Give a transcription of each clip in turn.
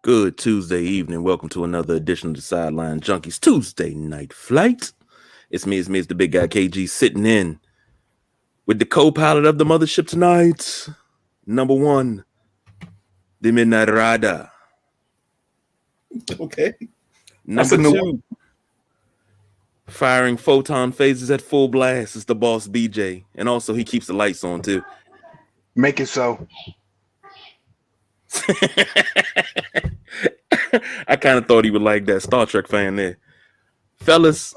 Good Tuesday evening. Welcome to another edition of the Sideline Junkies Tuesday Night Flight. It's the big guy KG sitting in with the co-pilot of the mothership tonight. Number one, the Midnight Rider. Okay. That's Number a new two, firing photon phases at full blast is the boss BJ. And also he keeps the lights on too. Make it so. I kind of thought he would like that Star Trek fan there. Fellas,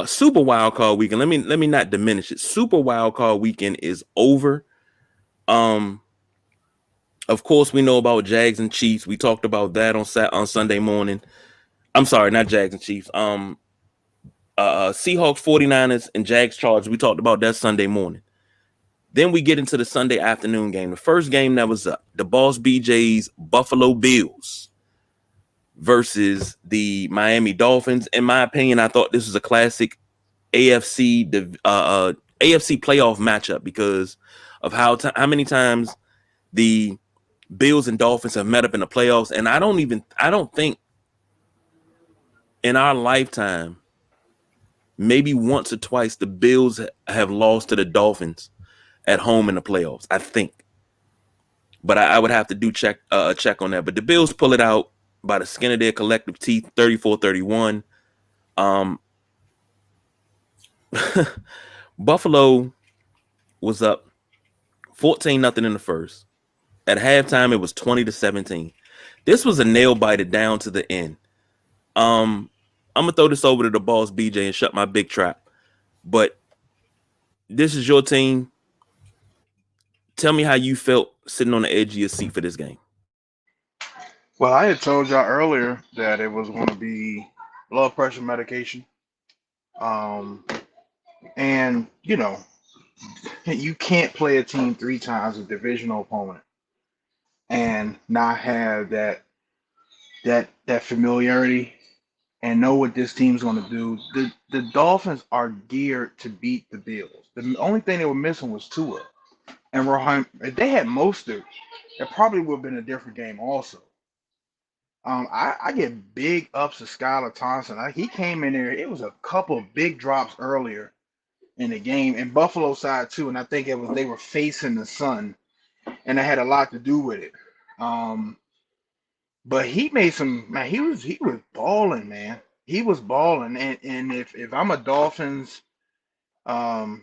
super wild card weekend. Let me not diminish it. Super wild card weekend is over. Of course we know about Jags and Chiefs. We talked about that on Sunday morning. I'm sorry, not Jags and Chiefs. Seahawks 49ers and Jags Chargers. We talked about that Sunday morning. Then we get into the Sunday afternoon game. The first game that was up, the boss BJ's Buffalo Bills versus the Miami Dolphins. In my opinion, I thought this was a classic AFC playoff matchup because of how many times the Bills and Dolphins have met up in the playoffs, and I don't think in our lifetime, maybe once or twice, the Bills have lost to the Dolphins at home in the playoffs, I think. But I would have to do check on that. But the Bills pull it out by the skin of their collective teeth, 34-31. Buffalo was up 14-0 in the first. At halftime, it was 20-17. This was a nail biter down to the end. I'm gonna throw this over to the boss BJ and shut my big trap. But this is your team. Tell me how you felt sitting on the edge of your seat for this game. Well, I had told y'all earlier that it was going to be blood pressure medication. Um, and you can't play a team three times a divisional opponent and not have that familiarity and know what this team's going to do. The Dolphins are geared to beat the Bills. The only thing they were missing was Tua and Raheem. If they had Mostert, it probably would have been a different game also. I get big ups to Skylar Thompson. He came in there. It was a couple of big drops earlier in the game, and Buffalo side too. And I think it was they were facing the sun, and it had a lot to do with it. But he made some man. He was balling, man. He was balling, and if I'm a Dolphins, um,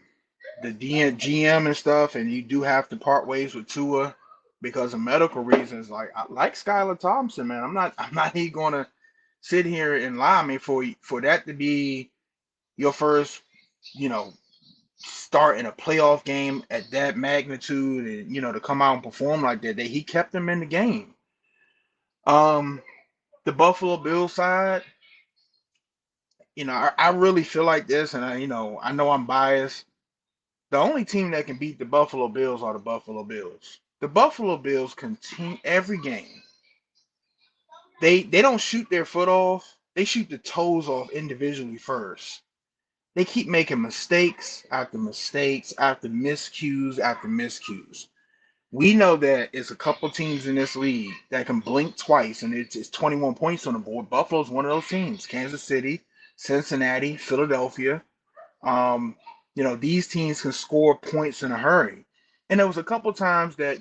the GM and stuff, and you do have to part ways with Tua because of medical reasons. Like I like Skylar Thompson, man. I'm not even going to sit here and lie. I mean, for that to be your first, you know, start in a playoff game at that magnitude, and to come out and perform like that, he kept them in the game. Um, the Buffalo Bills side, I really feel like this, and I know I'm biased. The only team that can beat the Buffalo Bills are the Buffalo Bills. The Buffalo Bills continue every game. They don't shoot their foot off. They shoot the toes off individually first. They keep making mistakes after mistakes after miscues after miscues. We know that it's a couple teams in this league that can blink twice and it's 21 points on the board. Buffalo's one of those teams. Kansas City, Cincinnati, Philadelphia. Um, these teams can score points in a hurry. And there was a couple times that,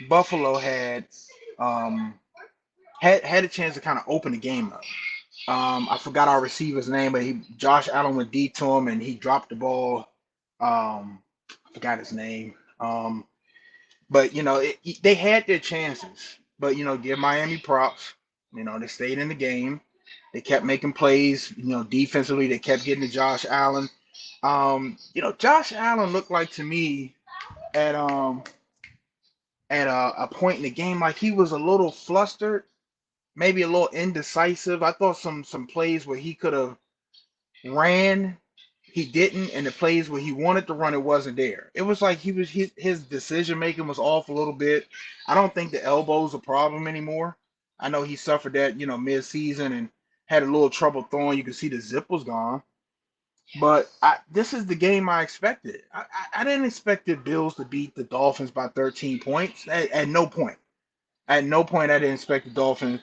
Buffalo um, had a chance to kind of open the game up. I forgot our receiver's name, but Josh Allen went deep to him and he dropped the ball. I forgot his name. But they had their chances. But give Miami props. They stayed in the game. They kept making plays. Defensively, they kept getting to Josh Allen. Josh Allen looked like to me at a point in the game like he was a little flustered, maybe a little indecisive. I thought some plays where he could have ran, he didn't, and the plays where he wanted to run, it wasn't there. It was like his decision making was off a little bit. I don't think the elbow's a problem anymore. I know he suffered that mid season and had a little trouble throwing. You could see the zip was gone. But this is the game I expected. I didn't expect the Bills to beat the Dolphins by 13 points at no point. At no point I didn't expect the Dolphins.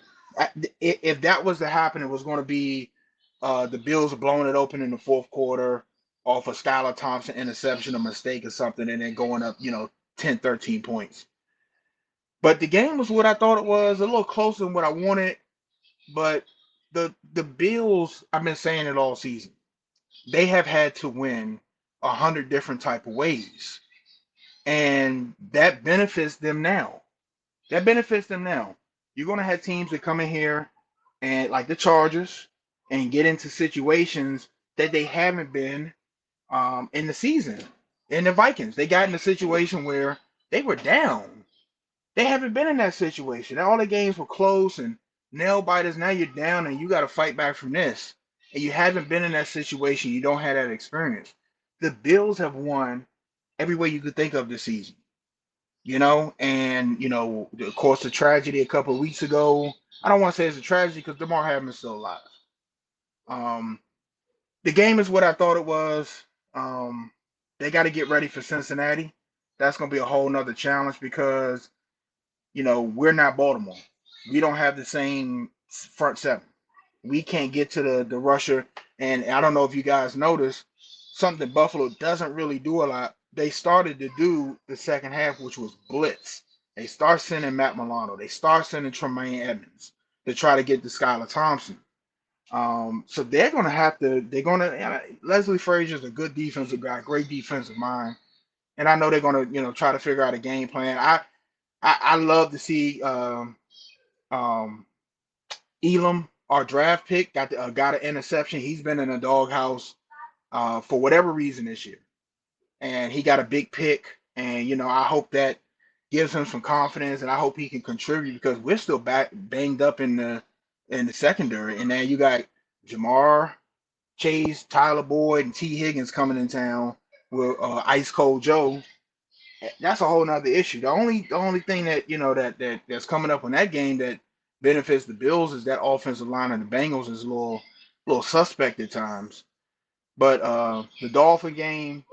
If that was to happen, it was going to be the Bills blowing it open in the fourth quarter off a Skylar Thompson interception, a mistake or something, and then going up, 10, 13 points. But the game was what I thought it was, a little closer than what I wanted. But the Bills, I've been saying it all season, they have had to win 100 different type of ways. And that benefits them now. You're going to have teams that come in here and like the Chargers and get into situations that they haven't been in the season. In the Vikings, they got in a situation where they were down. They haven't been in that situation. All the games were close and nail biters. Now you're down and you got to fight back from this. And you haven't been in that situation. You don't have that experience. The Bills have won every way you could think of this season. And of course, the tragedy a couple of weeks ago. I don't want to say it's a tragedy because Damar Hamlin is still alive. The game is what I thought it was. They got to get ready for Cincinnati. That's going to be a whole nother challenge because, we're not Baltimore. We don't have the same front seven. We can't get to the rusher. And I don't know if you guys noticed, something Buffalo doesn't really do a lot. They started to do the second half, which was blitz. They start sending Matt Milano. They start sending Tremaine Edmonds to try to get to Skylar Thompson. So they're going to have to, Leslie Frazier's a good defensive guy, great defensive mind. And I know they're going to, try to figure out a game plan. I love to see Elam, our draft pick, got an interception. He's been in a doghouse for whatever reason this year. And he got a big pick. And, I hope that gives him some confidence, and I hope he can contribute because we're still banged up in the secondary. And now you got Jamar Chase, Tyler Boyd, and T. Higgins coming in town with Ice Cold Joe. That's a whole nother issue. The only thing that that's coming up on that game that benefits the Bills is that offensive line of the Bengals is a little suspect at times. But the Dolphin game,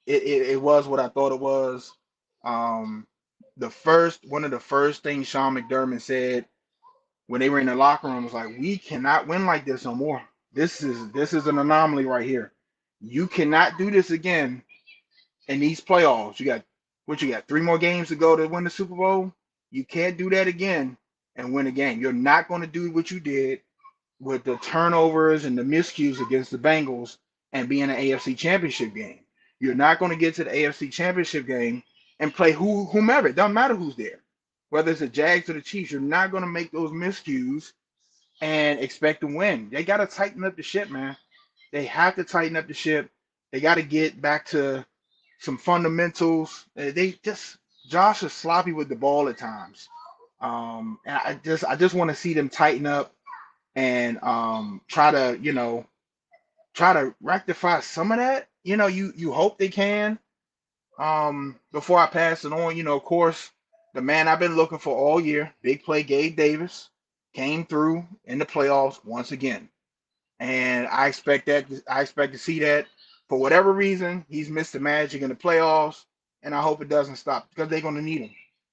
it was what I thought it was. One of the first things Sean McDermott said when they were in the locker room was like, we cannot win like this no more. This is an anomaly right here. You cannot do this again in these playoffs. You got 3 more games to go to win the Super Bowl. You can't do that again and win a game. You're not going to do what you did with the turnovers and the miscues against the Bengals and be in an AFC Championship game. You're not going to get to the AFC Championship game and play whomever. It doesn't matter who's there. Whether it's the Jags or the Chiefs, you're not going to make those miscues and expect to win. They got to tighten up the ship, man. They have to tighten up the ship. They got to get back to some fundamentals. Josh is sloppy with the ball at times. And I just want to see them tighten up and try to rectify some of that. You hope they can. Before I pass it on, of course, the man I've been looking for all year, big play Gabe Davis, came through in the playoffs once again. And I expect to see that. For whatever reason, he's missed the magic in the playoffs, and I hope it doesn't stop because they're going to need him.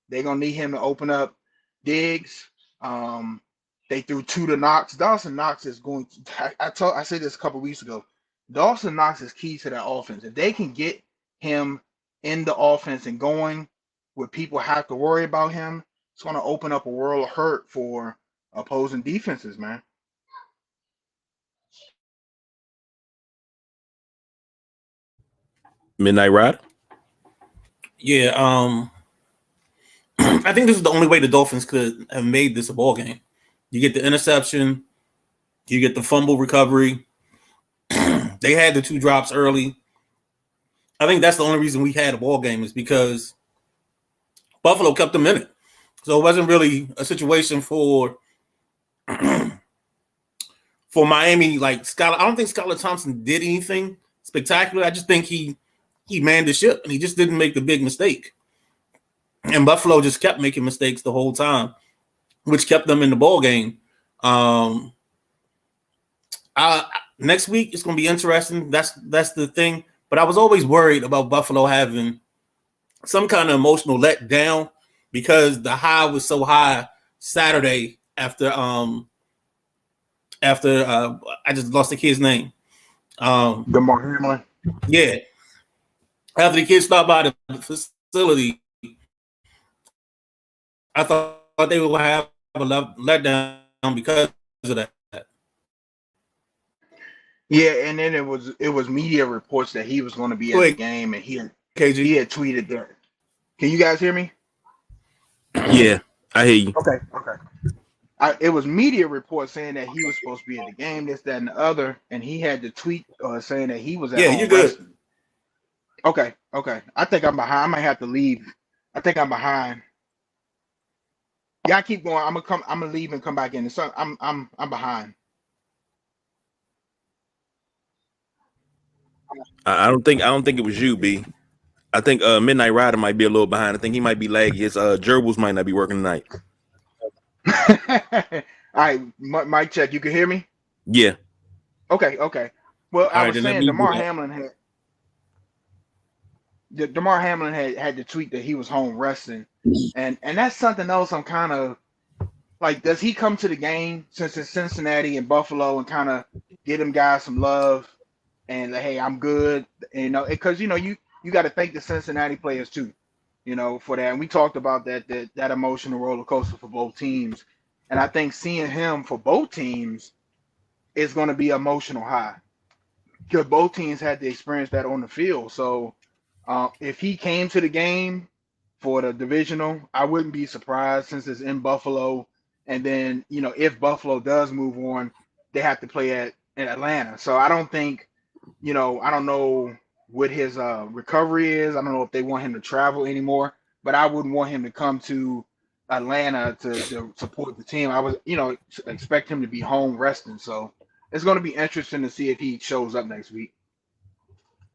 They're going to need him to open up Diggs. They threw 2 to Knox. Dawson Knox is going to – I said this a couple weeks ago. Dawson Knox is key to that offense. If they can get him in the offense and going where people have to worry about him, it's going to open up a world of hurt for opposing defenses, man. Midnight Ride? Yeah, I think this is the only way the Dolphins could have made this a ball game. You get the interception, you get the fumble recovery. They had the 2 drops early. I think that's the only reason we had a ball game is because Buffalo kept them in it. So it wasn't really a situation for Miami. Like I don't think Skylar Thompson did anything spectacular. I just think he manned the ship and he just didn't make the big mistake. And Buffalo just kept making mistakes the whole time, which kept them in the ball game. Next week it's going to be interesting. That's the thing. But I was always worried about Buffalo having some kind of emotional letdown because the high was so high Saturday after I just lost the kid's name. DeMar Hamlin. Yeah. After the kids stopped by the facility, I thought they would have a letdown because of that. Yeah, and then it was media reports that he was going to be at the game, and he had tweeted that. Can you guys hear me? Yeah, I hear you. Okay. It was media reports saying that he was supposed to be at the game, this, that, and the other, and he had to tweet saying that he was at home. You're good. Resting. Okay. I think I'm behind. I might have to leave. I think I'm behind. Y'all keep going. I'm gonna leave and come back in. So I'm behind. I don't think it was you, B. I think Midnight Rider might be a little behind. I think he might be laggy. His gerbils might not be working tonight. All right, mic check. You can hear me? Yeah. Okay. Well, I was saying DeMar Hamlin had to tweet that he was home resting, and that's something else. I'm kind of like, does he come to the game since it's Cincinnati and Buffalo and kind of get them guys some love and like, hey, I'm good, because you got to thank the Cincinnati players too, for that. And we talked about that emotional roller coaster for both teams, and I think seeing him for both teams is going to be emotional high because both teams had to experience that on the field. So if he came to the game for the divisional, I wouldn't be surprised since it's in Buffalo. And then, if Buffalo does move on, they have to play at Atlanta. So I don't think, I don't know what his recovery is. I don't know if they want him to travel anymore, but I wouldn't want him to come to Atlanta to support the team. I was, expect him to be home resting. So it's going to be interesting to see if he shows up next week.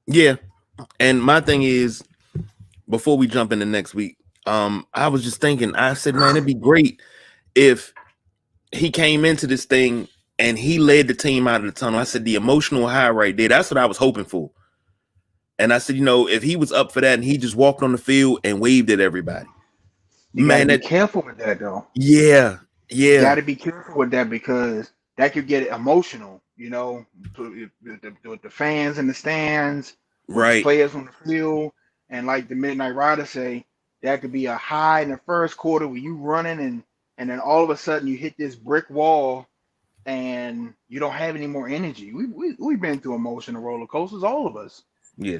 Yeah. And my thing is, before we jump into next week, I was just thinking, I said, man, it'd be great if he came into this thing and he led the team out of the tunnel. I said, the emotional high right there, that's what I was hoping for. And I said, if he was up for that and he just walked on the field and waved at everybody. You gotta be careful with that, though. Yeah. You gotta be careful with that because that could get emotional, with the fans in the stands, right? The players on the field, and like the Midnight Rider say, that could be a high in the first quarter where you running and then all of a sudden you hit this brick wall and you don't have any more energy. We've been through emotional roller coasters, all of us. Yeah.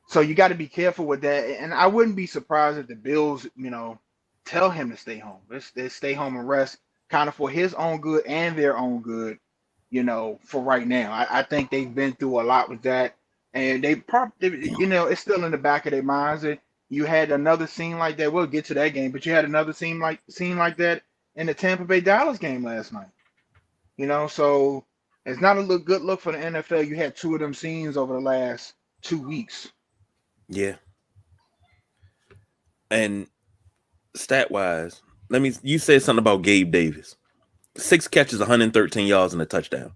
So you got to be careful with that. And I wouldn't be surprised if the Bills, tell him to stay home. Let's stay home and rest, kind of for his own good and their own good, for right now. I think they've been through a lot with that. And they probably, it's still in the back of their minds that you had another scene like that. We'll get to that game, but you had another scene like that in the Tampa Bay Dallas game last night. So it's not a good look for the NFL. You had two of them scenes over the last 2 weeks. Yeah. And stat wise, you said something about Gabe Davis. 6 catches, 113 yards, and a touchdown.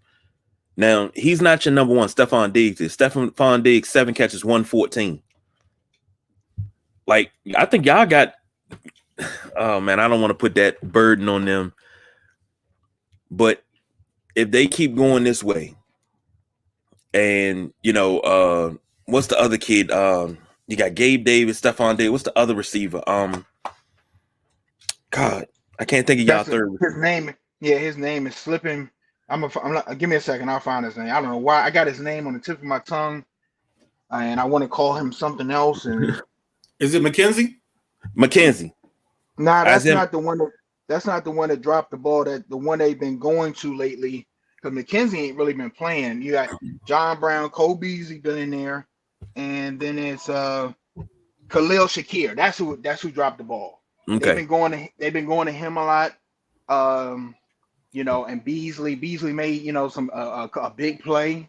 Now, he's not your number one. Stephon Diggs is. Stephon Diggs, 7 catches, 114. Like, I think y'all got, oh man, I don't want to put that burden on them. But if they keep going this way, and what's the other kid? You got Gabe Davis, Stephon Diggs. What's the other receiver? God, I can't think of y'all third. His name is slipping. Give me a second. I'll find his name. I don't know why. I got his name on the tip of my tongue, and I want to call him something else. And is it McKenzie? McKenzie. Nah, that's not the one. That's not the one that dropped the ball. The one they've been going to lately. Because McKenzie ain't really been playing. You got John Brown, Cole Beasley been in there, and then it's Khalil Shakir. That's who dropped the ball. Okay. They've been going to him a lot. And Beasley made some a big play.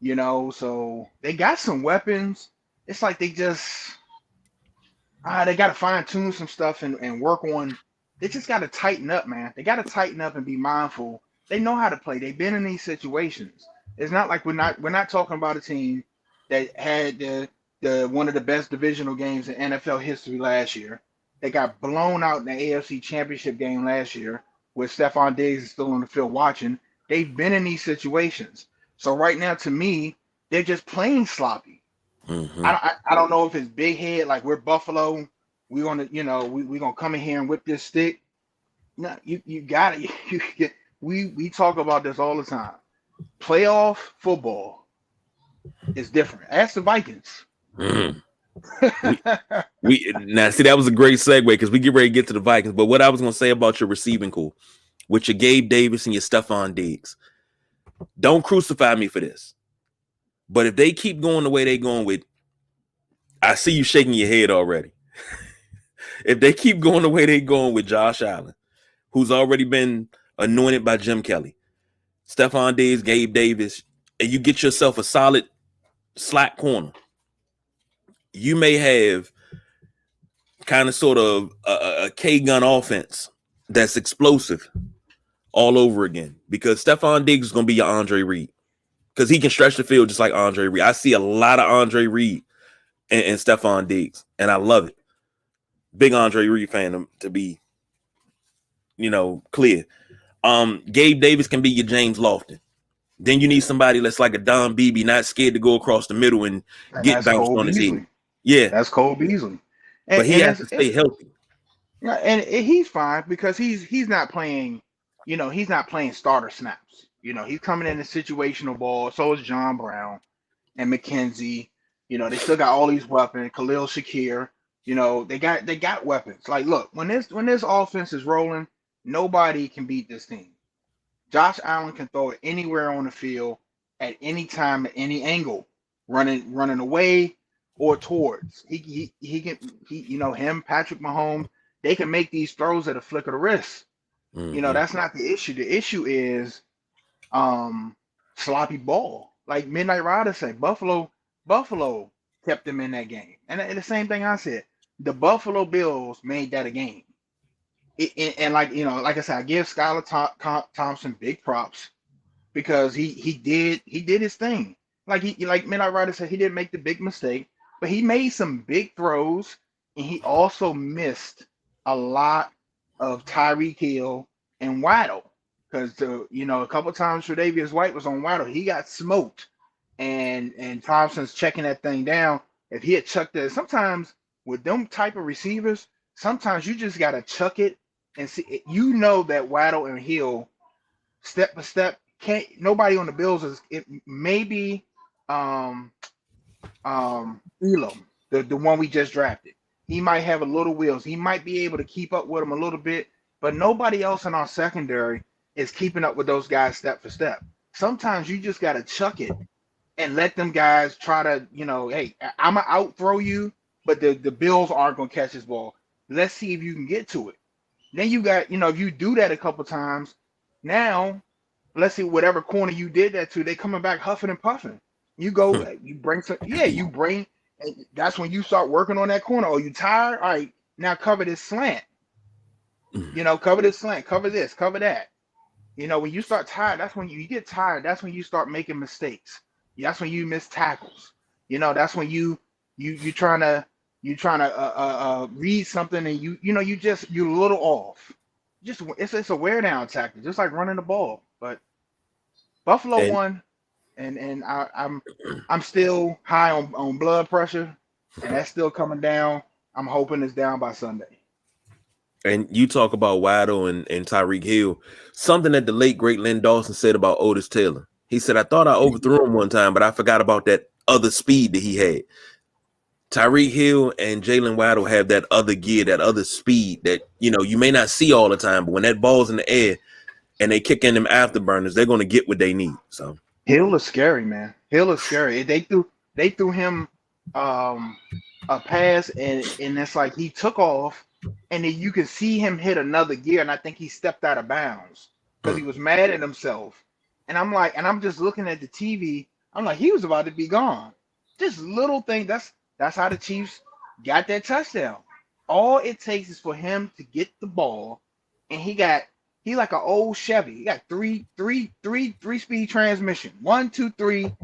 So they got some weapons. It's like they just they got to fine tune some stuff and work on. They just got to tighten up, man. They got to tighten up and be mindful. They know how to play. They've been in these situations. It's not like we're not talking about a team that had to one of the best divisional games in NFL history last year. They got blown out in the AFC Championship game last year, with Stephon Diggs is still on the field watching. They've been in these situations. So right now, to me, they're just playing sloppy. Mm-hmm. I don't know if it's big head, like we're Buffalo. We're gonna, we're gonna come in here and whip this stick. No, you got it. We talk about this all the time. Playoff football is different. Ask the Vikings. Mm. we now see that was a great segue because we get ready to get to the Vikings. But what I was gonna say about your receiving core, with your Gabe Davis and your Stephon Diggs, don't crucify me for this. But if they keep going the way they're going with, I see you shaking your head already. If they keep going the way they're going with Josh Allen, who's already been anointed by Jim Kelly, Stephon Diggs, Gabe Davis, and you get yourself a solid slack corner, you may have kind of sort of a K-gun offense that's explosive all over again, because Stephon Diggs is going to be your Andre Reed, because he can stretch the field just like Andre Reed. I see a lot of Andre Reed and Stephon Diggs, and I love it. Big Andre Reed fan to be, clear. Gabe Davis can be your James Lofton. Then you need somebody that's like a Don Beebe, not scared to go across the middle and get bounced Cole on his Beasley. head. Yeah, That's Cole Beasley. but he has to stay healthy. And he's fine because he's not playing, he's not playing starter snaps. He's coming in a situational ball. So is John Brown and McKenzie. They still got all these weapons. Khalil Shakir. They got weapons. Like, look, when this offense is rolling, nobody can beat this team. Josh Allen can throw it anywhere on the field at any time, at any angle, running away or towards. He can him, Patrick Mahomes, they can make these throws at a flick of the wrist. Mhm. That's not the issue. The issue is sloppy ball. Like Midnight Rider said, Buffalo kept them in that game. And the same thing I said, the Buffalo Bills made that a game. And like I said, I give Skylar Thompson big props because he did his thing. Like Midnight Rider said, he didn't make the big mistake, but he made some big throws, and he also missed a lot of Tyreek Hill and Waddle, because a couple times Tre'Davious White was on Waddle, he got smoked, and Thompson's checking that thing down. If he had chucked it, sometimes with them type of receivers, sometimes you just gotta chuck it and see. That Waddle and Hill, step by step, can't. Nobody on the Bills is. It maybe Elam, the one we just drafted. He might have a little wheels. He might be able to keep up with him a little bit, but nobody else in our secondary is keeping up with those guys step for step. Sometimes you just got to chuck it and let them guys try to, hey, I'm going to out throw you, but the Bills aren't going to catch this ball. Let's see if you can get to it. Then you got, if you do that a couple times, now let's see whatever corner you did that to, they coming back huffing and puffing. You go, you bring some, and that's when you start working on that corner. Oh, you tired? All right, now cover this slant. Cover this slant, cover this, cover that. When you start tired, that's when you get tired. That's when you start making mistakes. That's when you miss tackles. That's when you trying to read something and you're a little off. Just it's a wear down tactic, just like running the ball. But Buffalo won. And I'm still high on blood pressure, and that's still coming down. I'm hoping it's down by Sunday. And you talk about Waddle and Tyreek Hill, something that the late great Len Dawson said about Otis Taylor. He said, I thought I overthrew him one time, but I forgot about that other speed that he had. Tyreek Hill and Jalen Waddle have that other gear, that other speed that you may not see all the time, but when that ball's in the air and they kick in them afterburners, they're going to get what they need. So Hill is scary, man. Hill is scary. They threw him a pass, and it's like he took off, and then you can see him hit another gear, and I think he stepped out of bounds because he was mad at himself. And I'm just looking at the TV. I'm like, he was about to be gone. Just little thing. That's how the Chiefs got that touchdown. All it takes is for him to get the ball, and he like an old Chevy. He got three speed transmission. 1, 2, 3.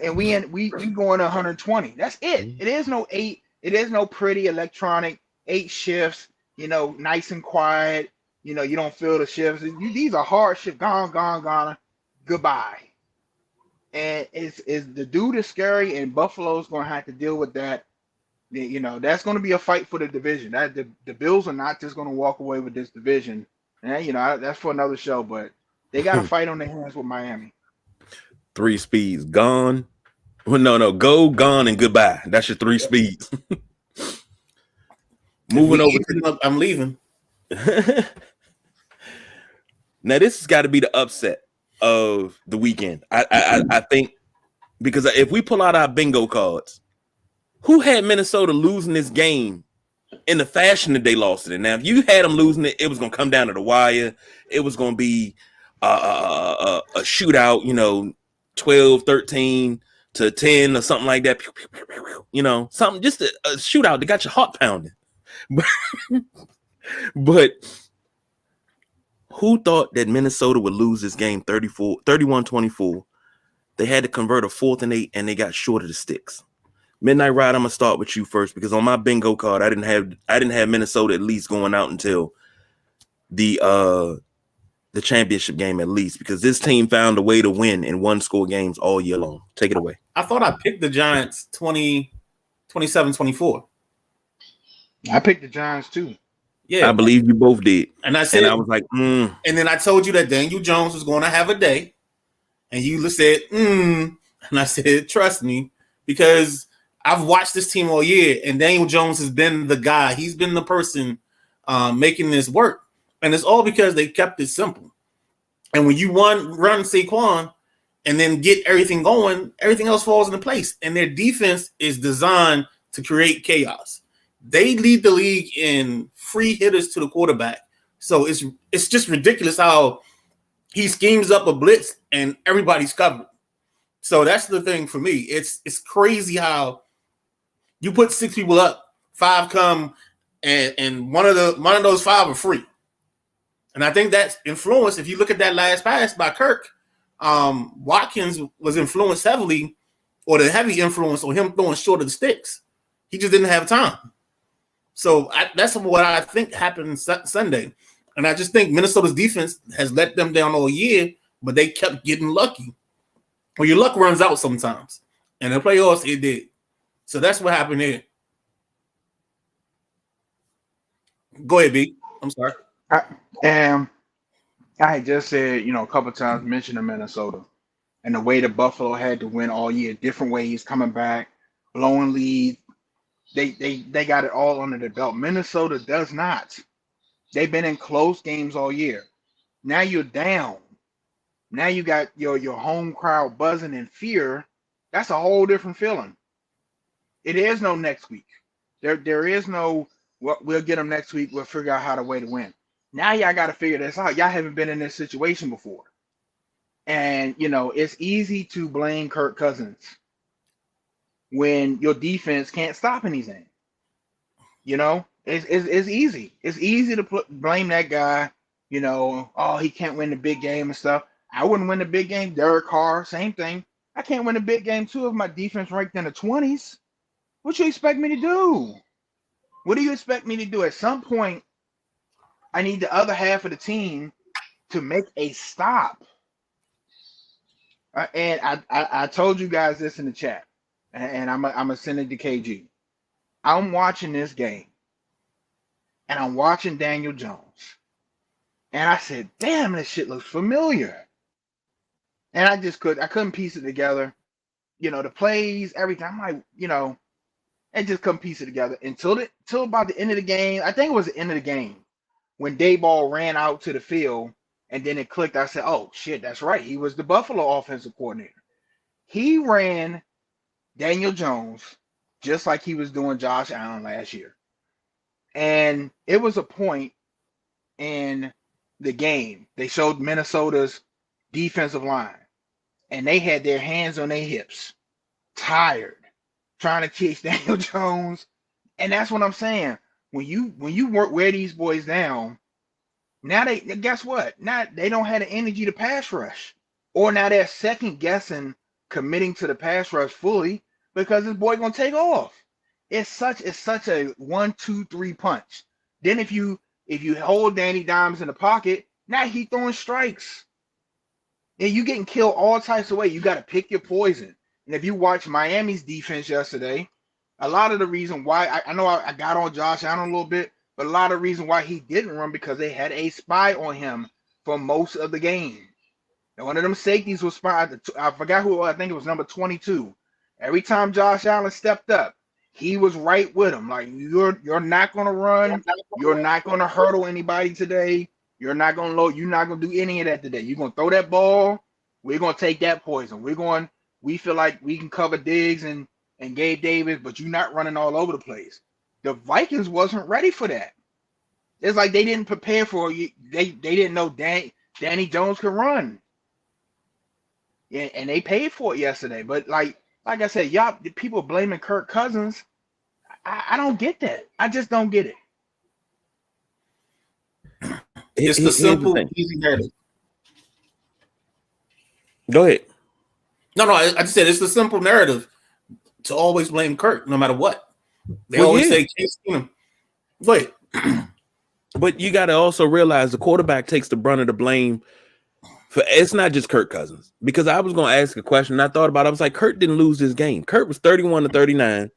and we going 120. That's it. It is no 8. It is no pretty electronic 8 shifts. Nice and quiet. You don't feel the shifts. These are hard shifts. Gone. Goodbye. And it's the dude is scary, and Buffalo's going to have to deal with that. That's going to be a fight for the division. That the Bills are not just going to walk away with this division. And that's for another show. But they got a fight on their hands with Miami. 3 speeds gone. Well, no, go, gone, and goodbye. That's your 3 speeds. Moving over to I'm leaving. Now this has got to be the upset of the weekend. I think, because if we pull out our bingo cards, who had Minnesota losing this game in the fashion that they lost it in? Now, if you had them losing it, it was going to come down to the wire. It was going to be a shootout, 12-13 to 10 or something like that. Something, just a shootout that got your heart pounding. But who thought that Minnesota would lose this game 31-24? They had to convert a 4th and 8, and they got short of the sticks. Midnight Ride, I'm gonna start with you first, because on my bingo card, I didn't have Minnesota at least going out until the championship game at least, because this team found a way to win in 1-score games all year long. Take it away. I thought I picked the Giants 27-24. I picked the Giants too. Yeah, I believe you both did. And I said, and I was like, And then I told you that Daniel Jones was going to have a day, and you said, and I said, trust me, because I've watched this team all year, and Daniel Jones has been the guy. He's been the person making this work, and it's all because they kept it simple. And when you run Saquon and then get everything going, everything else falls into place. And their defense is designed to create chaos. They lead the league in free hitters to the quarterback. So it's just ridiculous how he schemes up a blitz and everybody's covered. So that's the thing for me. It's crazy how you put 6 people up, 5 come, and one of those 5 are free. And I think that's influence. If you look at that last pass by Kirk, Watkins was influenced heavily, or the heavy influence on him throwing short of the sticks. He just didn't have time. So that's what I think happened Sunday. And I just think Minnesota's defense has let them down all year, but they kept getting lucky. Well, your luck runs out sometimes. And in the playoffs, it did. So that's what happened here. Go ahead, B. I'm sorry. I just said, a couple times mentioned Minnesota and the way that Buffalo had to win all year, different ways coming back, blowing leads. They got it all under their belt. Minnesota does not. They've been in close games all year. Now you're down. Now you got your home crowd buzzing in fear. That's a whole different feeling. It is no next week. There is no, we'll get them next week. We'll figure out how to way to win. Now y'all got to figure this out. Y'all haven't been in this situation before. And, it's easy to blame Kirk Cousins when your defense can't stop anything. It's easy. It's easy to blame that guy, he can't win the big game and stuff. I wouldn't win the big game. Derek Carr, same thing. I can't win the big game too if my defense ranked in the 20s. What you expect me to do? What do you expect me to do? At some point, I need the other half of the team to make a stop. And I told you guys this in the chat, and I'm gonna send it to KG. I'm watching this game, and I'm watching Daniel Jones, and I said, "Damn, this shit looks familiar." And I couldn't piece it together. The plays, everything. I'm like, I just couldn't piece it together until about the end of the game. I think it was the end of the game when Daboll ran out to the field, and then it clicked. I said, "Oh shit, that's right. He was the Buffalo offensive coordinator. He ran Daniel Jones just like he was doing Josh Allen last year." And it was a point in the game. They showed Minnesota's defensive line, and they had their hands on their hips, tired, trying to chase Daniel Jones. And that's what I'm saying. When you wear these boys down, now guess what? Now they don't have the energy to pass rush, or now they're second guessing committing to the pass rush fully because this boy gonna take off. It's such a 1-2-3 punch. Then if you hold Danny Dimes in the pocket, now he throwing strikes. And you getting killed all types of ways. You got to pick your poison. And if you watch Miami's defense yesterday, a lot of the reason why I know I got on Josh Allen a little bit, but a lot of the reason why he didn't run because they had a spy on him for most of the game. And one of them safeties was spotted. I forgot who. I think it was number 22. Every time Josh Allen stepped up, he was right with him. Like you're not gonna run. You're not gonna hurdle anybody today. You're not gonna load. You're not gonna do any of that today. You're gonna throw that ball. We're gonna take that poison. We feel like we can cover Diggs and Gabe Davis, but you're not running all over the place. The Vikings wasn't ready for that. It's like they didn't prepare for you. They didn't know Danny Jones could run. Yeah, and they paid for it yesterday. But like I said, y'all people blaming Kirk Cousins. I don't get that. I just don't get it. It's the simple, easy narrative. Go ahead. No, I just said it's the simple narrative to always blame Kirk no matter what. They always say Case Keenum. Wait. But you got to also realize the quarterback takes the brunt of the blame. It's not just Kirk Cousins, because I was going to ask a question and I thought about it. I was like, Kirk didn't lose this game. Kirk was 31-39,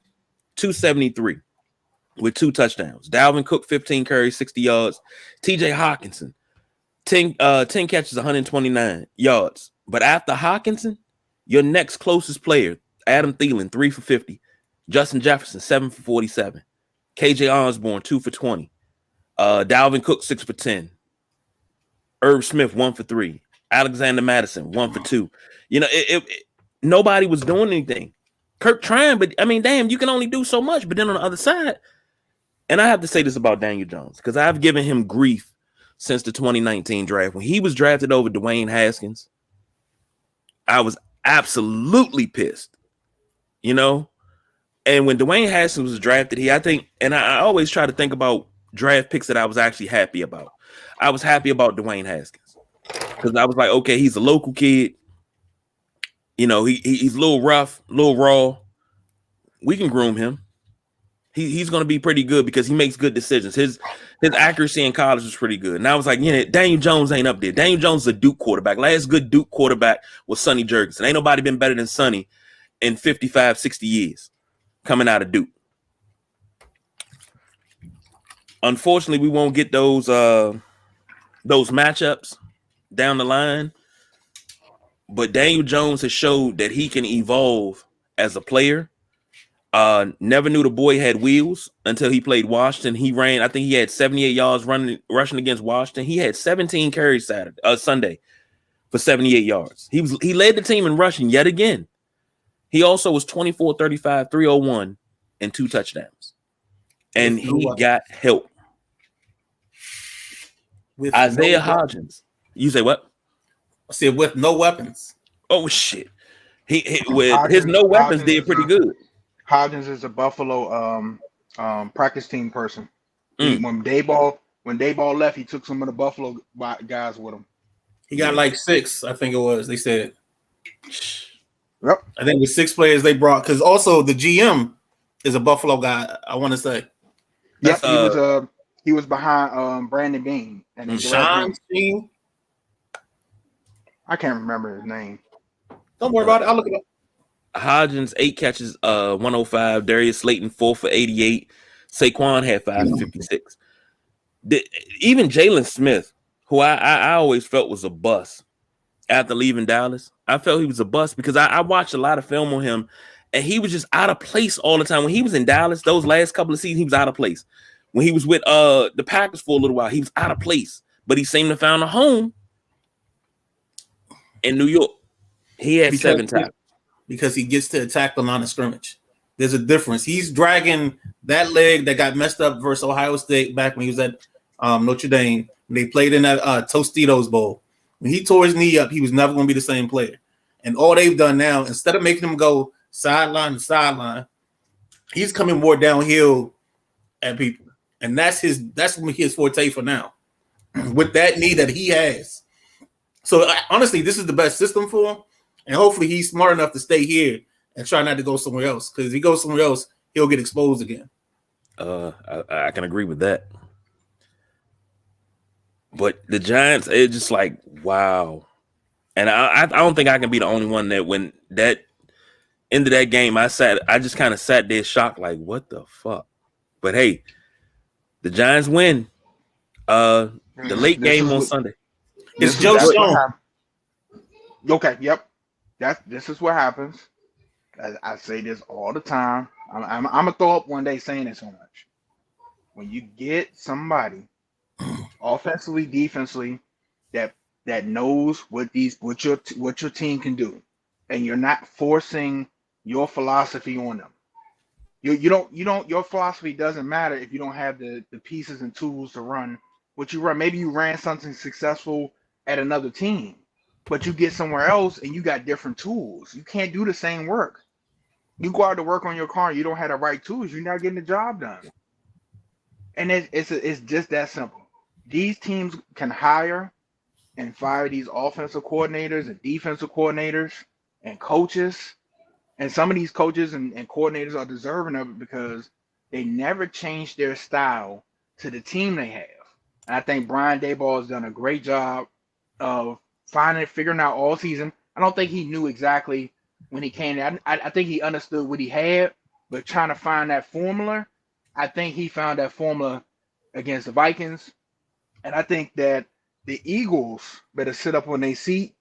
273 with 2 touchdowns. Dalvin Cook, 15 carries, 60 yards. TJ Hawkinson, 10 catches, 129 yards. But after Hawkinson, your next closest player, Adam Thielen, 3 for 50. Justin Jefferson, 7 for 47. KJ Osborne, 2 for 20. Dalvin Cook, 6 for 10. Irv Smith, 1 for 3. Alexander Madison, 1 for 2. You know, nobody was doing anything. Kirk trying, but I mean, damn, you can only do so much. But then on the other side, and I have to say this about Daniel Jones, because I've given him grief since the 2019 draft. When he was drafted over Dwayne Haskins, I was absolutely pissed, you know? And when Dwayne Haskins was drafted, I always try to think about draft picks that I was actually happy about. I was happy about Dwayne Haskins because I was like, okay, he's a local kid. You know, he's a little rough, a little raw. We can groom him. He's going to be pretty good because he makes good decisions. His accuracy in college was pretty good. And I was like, Daniel Jones ain't up there. Daniel Jones is a Duke quarterback. Last good Duke quarterback was Sonny Jurgensen. Ain't nobody been better than Sonny in 55, 60 years coming out of Duke. Unfortunately, we won't get those matchups down the line. But Daniel Jones has showed that he can evolve as a player. Never knew the boy had wheels until he played Washington. He ran, I think he had 78 yards rushing against Washington. He had 17 carries Sunday for 78 yards. He led the team in rushing yet again. He also was 24, 35, 301, and 2 touchdowns. And he got help. With Isaiah Hodgins. You say what? I said with no weapons. Oh shit! He with Hodgins, his no weapons did pretty good. Hodgins is a Buffalo practice team person. When Dayball left, he took some of the Buffalo guys with him. He got like 6, I think it was. They said. Yep. I think the 6 players they brought, because also the GM is a Buffalo guy. I want to say. Yep. He was behind Brandon Beane and Sean Bean. I can't remember his name. Don't worry about it. I'll look it up. Hodgins 8 catches, 105. Darius Slayton 4 for 88. Saquon had 5 for 56. Even Jalen Smith, who I always felt was a bust after leaving Dallas, I felt he was a bust because I watched a lot of film on him, and he was just out of place all the time. When he was in Dallas, those last couple of seasons, he was out of place. When he was with the Packers for a little while, he was out of place, but he seemed to found a home in New York. He had 7 tackles. Because he gets to attack the line of scrimmage. There's a difference. He's dragging that leg that got messed up versus Ohio State back when he was at Notre Dame. When they played in that Tostitos Bowl. When he tore his knee up, he was never going to be the same player. And all they've done now, instead of making him go sideline to sideline, he's coming more downhill at people. And that's his forte for now. With that knee that he has. So honestly, this is the best system for him. And hopefully he's smart enough to stay here and try not to go somewhere else. Because if he goes somewhere else, he'll get exposed again. I can agree with that. But the Giants, it's just like, wow. And I don't think I can be the only one that when that end of that game, I just kind of sat there shocked, like, what the fuck? But hey, the Giants win. The late game on Sunday. It's Joe Stone. Okay, yep. This is what happens. I say this all the time. I'm gonna throw up one day saying it so much. When you get somebody offensively, defensively, that knows what your team can do, and you're not forcing your philosophy on them. Your philosophy doesn't matter if you don't have the pieces and tools to run what you run. Maybe you ran something successful at another team, but you get somewhere else and you got different tools. You can't do the same work. You go out to work on your car and you don't have the right tools, you're not getting the job done. And it's just that simple. These teams can hire and fire these offensive coordinators and defensive coordinators and coaches. And some of these coaches and coordinators are deserving of it because they never change their style to the team they have. And I think Brian Daboll has done a great job of figuring out all season. I don't think he knew exactly when he came in. I think he understood what he had, but trying to find that formula, I think he found that formula against the Vikings. And I think that the Eagles better sit up on their seat.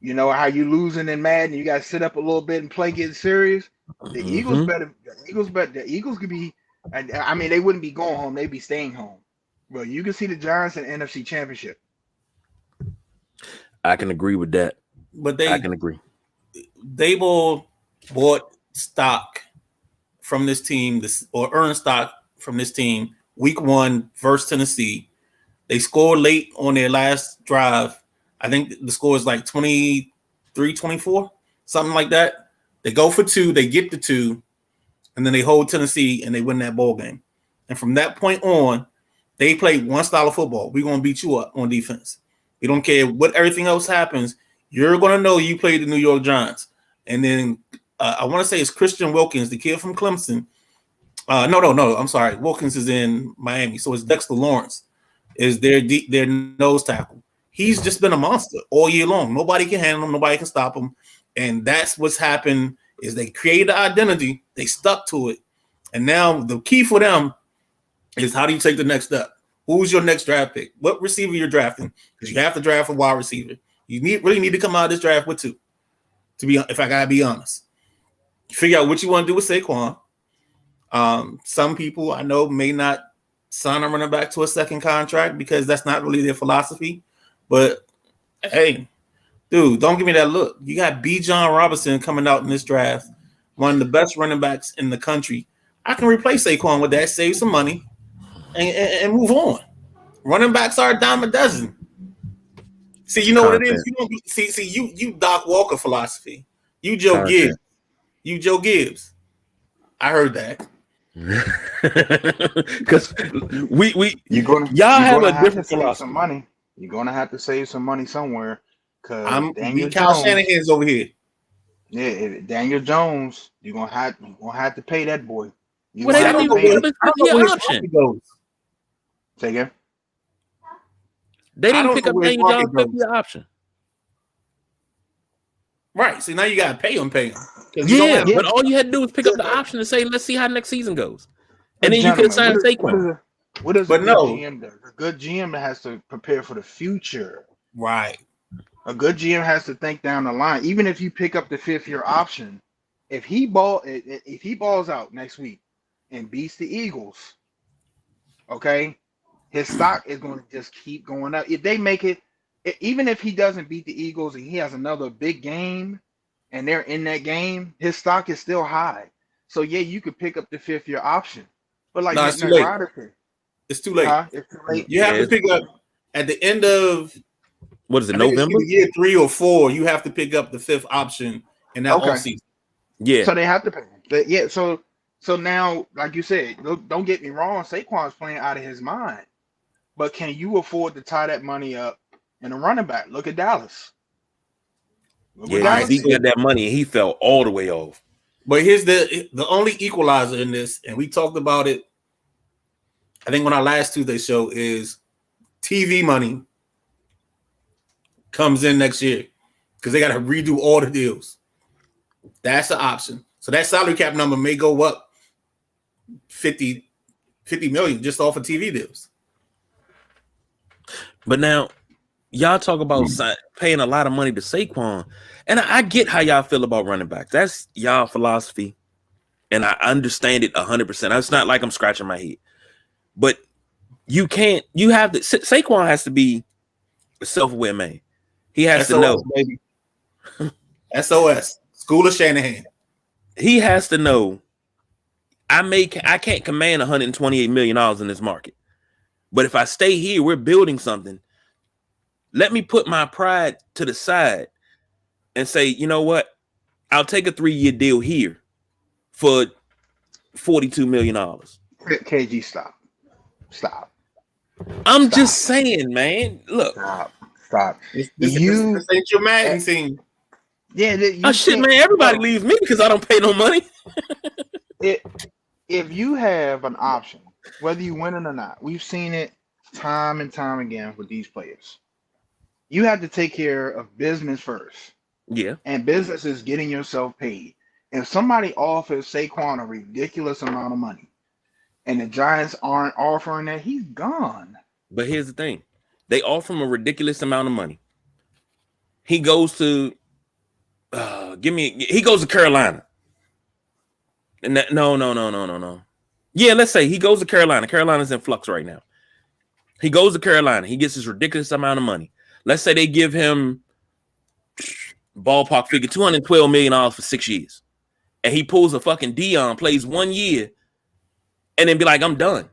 You know how you losing in Madden, you got to sit up a little bit and play getting serious. The Eagles could be, I mean, they wouldn't be going home, they'd be staying home. Well, you can see the Giants in the NFC Championship. I can agree with that. But I can agree. Daboll bought stock from this team, or earned stock from this team week 1 versus Tennessee. They scored late on their last drive. I think the score is like 23-24, something like that. They go for 2, they get the 2, and then they hold Tennessee and they win that ball game. And from that point on, they play one style of football. We're going to beat you up on defense. We don't care what everything else happens. You're going to know you played the New York Giants. And then I want to say it's Christian Wilkins, the kid from Clemson. No. I'm sorry. Wilkins is in Miami. So it's Dexter Lawrence is their nose tackle. He's just been a monster all year long. Nobody can handle him. Nobody can stop him. And that's what's happened is they created an identity. They stuck to it. And now the key for them is how do you take the next step? Who's your next draft pick? What receiver you're drafting? Because you have to draft a wide receiver. You really need to come out of this draft with 2. If I gotta be honest, figure out what you want to do with Saquon. Some people I know may not sign a running back to a second contract because that's not really their philosophy. But hey, dude, don't give me that look. You got Bijan Robinson coming out in this draft, one of the best running backs in the country. I can replace Saquon with that, save some money, and move on. Running backs are a dime a dozen. See, you know what it is? You don't see you Doc Walker philosophy. You Joe Gibbs. You Joe Gibbs. I heard that. Because y'all have a different philosophy. Some money. You're gonna have to save some money somewhere. Cause Daniel Jones, Shanahan's over here. Yeah, Daniel Jones, you're gonna have to pay that boy. Well, they didn't even pick up the option. Say again. They didn't pick up Daniel Jones' 50 option. Right. So now you gotta pay him. Yeah, but all you had to do was pick up the option and say, let's see how next season goes. And then you could sign Saquon. What does GM do? A good GM has to prepare for the future. Right. A good GM has to think down the line. Even if you pick up the 5th-year option, if he balls out next week and beats the Eagles, okay, his stock is going to just keep going up. If they make it, even if he doesn't beat the Eagles and he has another big game and they're in that game, his stock is still high. So yeah, you could pick up the 5th-year option, but like it's too late. It's too late. It's too late. You have to pick up at the end of what is it, November? Year 3 or 4, you have to pick up the 5th option in that off season. Yeah. So they have to pay. Yeah. So now, like you said, don't get me wrong, Saquon's playing out of his mind, but can you afford to tie that money up in a running back? Look at Dallas. Yeah, Regardless, Zeke got that money and he fell all the way off. But here's the only equalizer in this, and we talked about it, I think on our last Tuesday show, is TV money comes in next year because they got to redo all the deals. That's the option. So that salary cap number may go up 50 million just off of TV deals. But now, y'all talk about paying a lot of money to Saquon, and I get how y'all feel about running backs. That's y'all philosophy, and I understand it 100%. It's not like I'm scratching my head, but you can't. You have to. Saquon has to be a self-aware man. He has to know, baby. SOS, School of Shanahan. He has to know. I can't command $128 million in this market, but if I stay here, we're building something. Let me put my pride to the side and say, you know what? I'll take a 3-year deal here for $42 million. KG, stop. I'm just saying, man. Look. Stop. This ain't your Madden team. Yeah. Shit, man. Everybody leaves me because I don't pay no money. If you have an option, whether you win it or not, we've seen it time and time again with these players. You have to take care of business first. Yeah. And business is getting yourself paid. If somebody offers Saquon a ridiculous amount of money and the Giants aren't offering that, he's gone. But here's the thing. They offer him a ridiculous amount of money. He goes to he goes to Carolina. And no. Yeah, let's say he goes to Carolina. Carolina's in flux right now. He goes to Carolina. He gets this ridiculous amount of money. Let's say they give him ballpark figure $212 million for 6 years. And he pulls a fucking Dion, plays 1 year, and then be like, I'm done.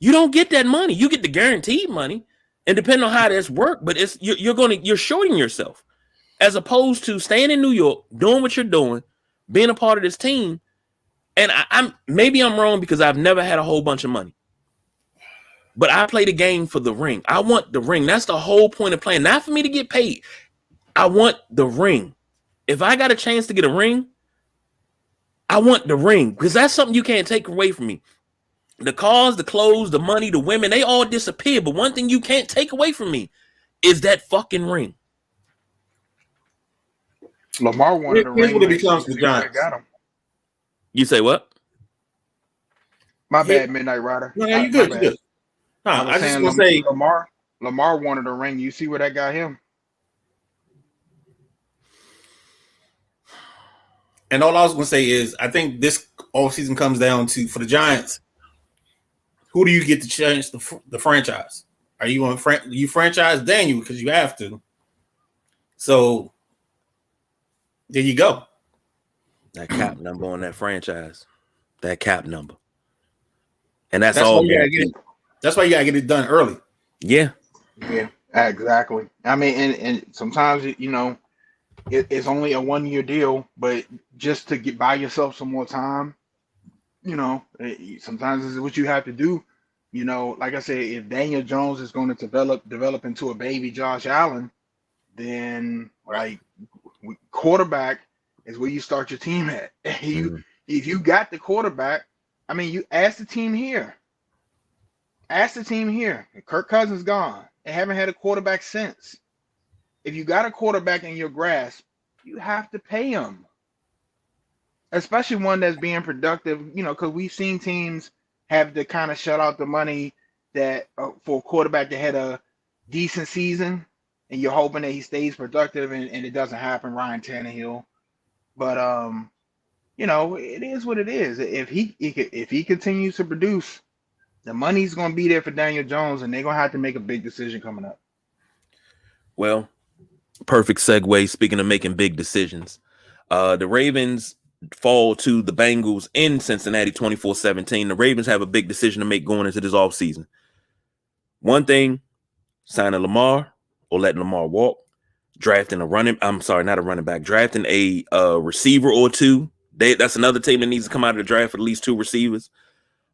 You don't get that money. You get the guaranteed money. And depending on how this works, but you're shorting yourself. As opposed to staying in New York, doing what you're doing, being a part of this team. And I'm wrong because I've never had a whole bunch of money. But I play the game for the ring. I want the ring. That's the whole point of playing. Not for me to get paid. I want the ring. If I got a chance to get a ring, I want the ring because that's something you can't take away from me. The cars, the clothes, the money, the women, they all disappear. But one thing you can't take away from me is that fucking ring. Lamar wanted a ring. When it becomes the Giants. Got him. You say what? My bad, Midnight Rider. No, you good. You good. No, I just want to say Lamar wanted a ring. You see where that got him? And all I was going to say is I think this offseason comes down to, for the Giants, who do you get to change the franchise? Are you on you franchise Daniel because you have to? So there you go. That cap number on that franchise. That cap number. And that's all. That's why you gotta get it done early. Yeah. Yeah, exactly. I mean, and sometimes it's only a 1-year deal, but just to buy yourself some more time, sometimes this is what you have to do. Like I said, if Daniel Jones is going to develop into a baby Josh Allen, then quarterback is where you start your team at. If you got the quarterback, I mean, you ask the team here. Kirk Cousins gone. They haven't had a quarterback since. If you got a quarterback in your grasp, you have to pay him. Especially one that's being productive, because we've seen teams have to kind of shut out the money that for a quarterback that had a decent season, and you're hoping that he stays productive, and it doesn't happen. Ryan Tannehill, but it is what it is. If he continues to produce, the money's going to be there for Daniel Jones, and they're going to have to make a big decision coming up. Well, perfect segue. Speaking of making big decisions, the Ravens fall to the Bengals in Cincinnati 24-17. The Ravens have a big decision to make going into this offseason. One thing, signing Lamar or letting Lamar walk, drafting drafting a receiver or two. That's another team that needs to come out of the draft for at least 2 receivers.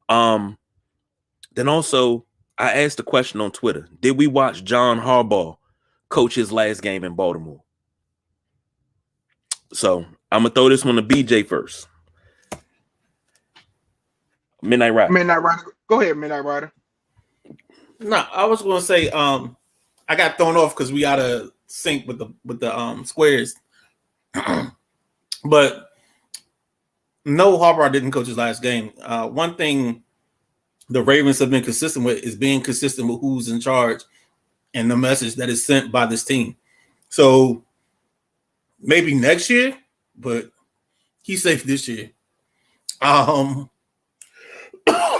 Then also, I asked a question on Twitter. Did we watch John Harbaugh coach his last game in Baltimore? So I'm gonna throw this one to BJ first. Midnight Rider. Midnight Rider. Go ahead, Midnight Rider. No, I was gonna say I got thrown off because we got to sync with the squares. But no, Harbaugh didn't coach his last game. One thing the Ravens have been consistent with is being consistent with who's in charge and the message that is sent by this team. So maybe next year, but he's safe this year.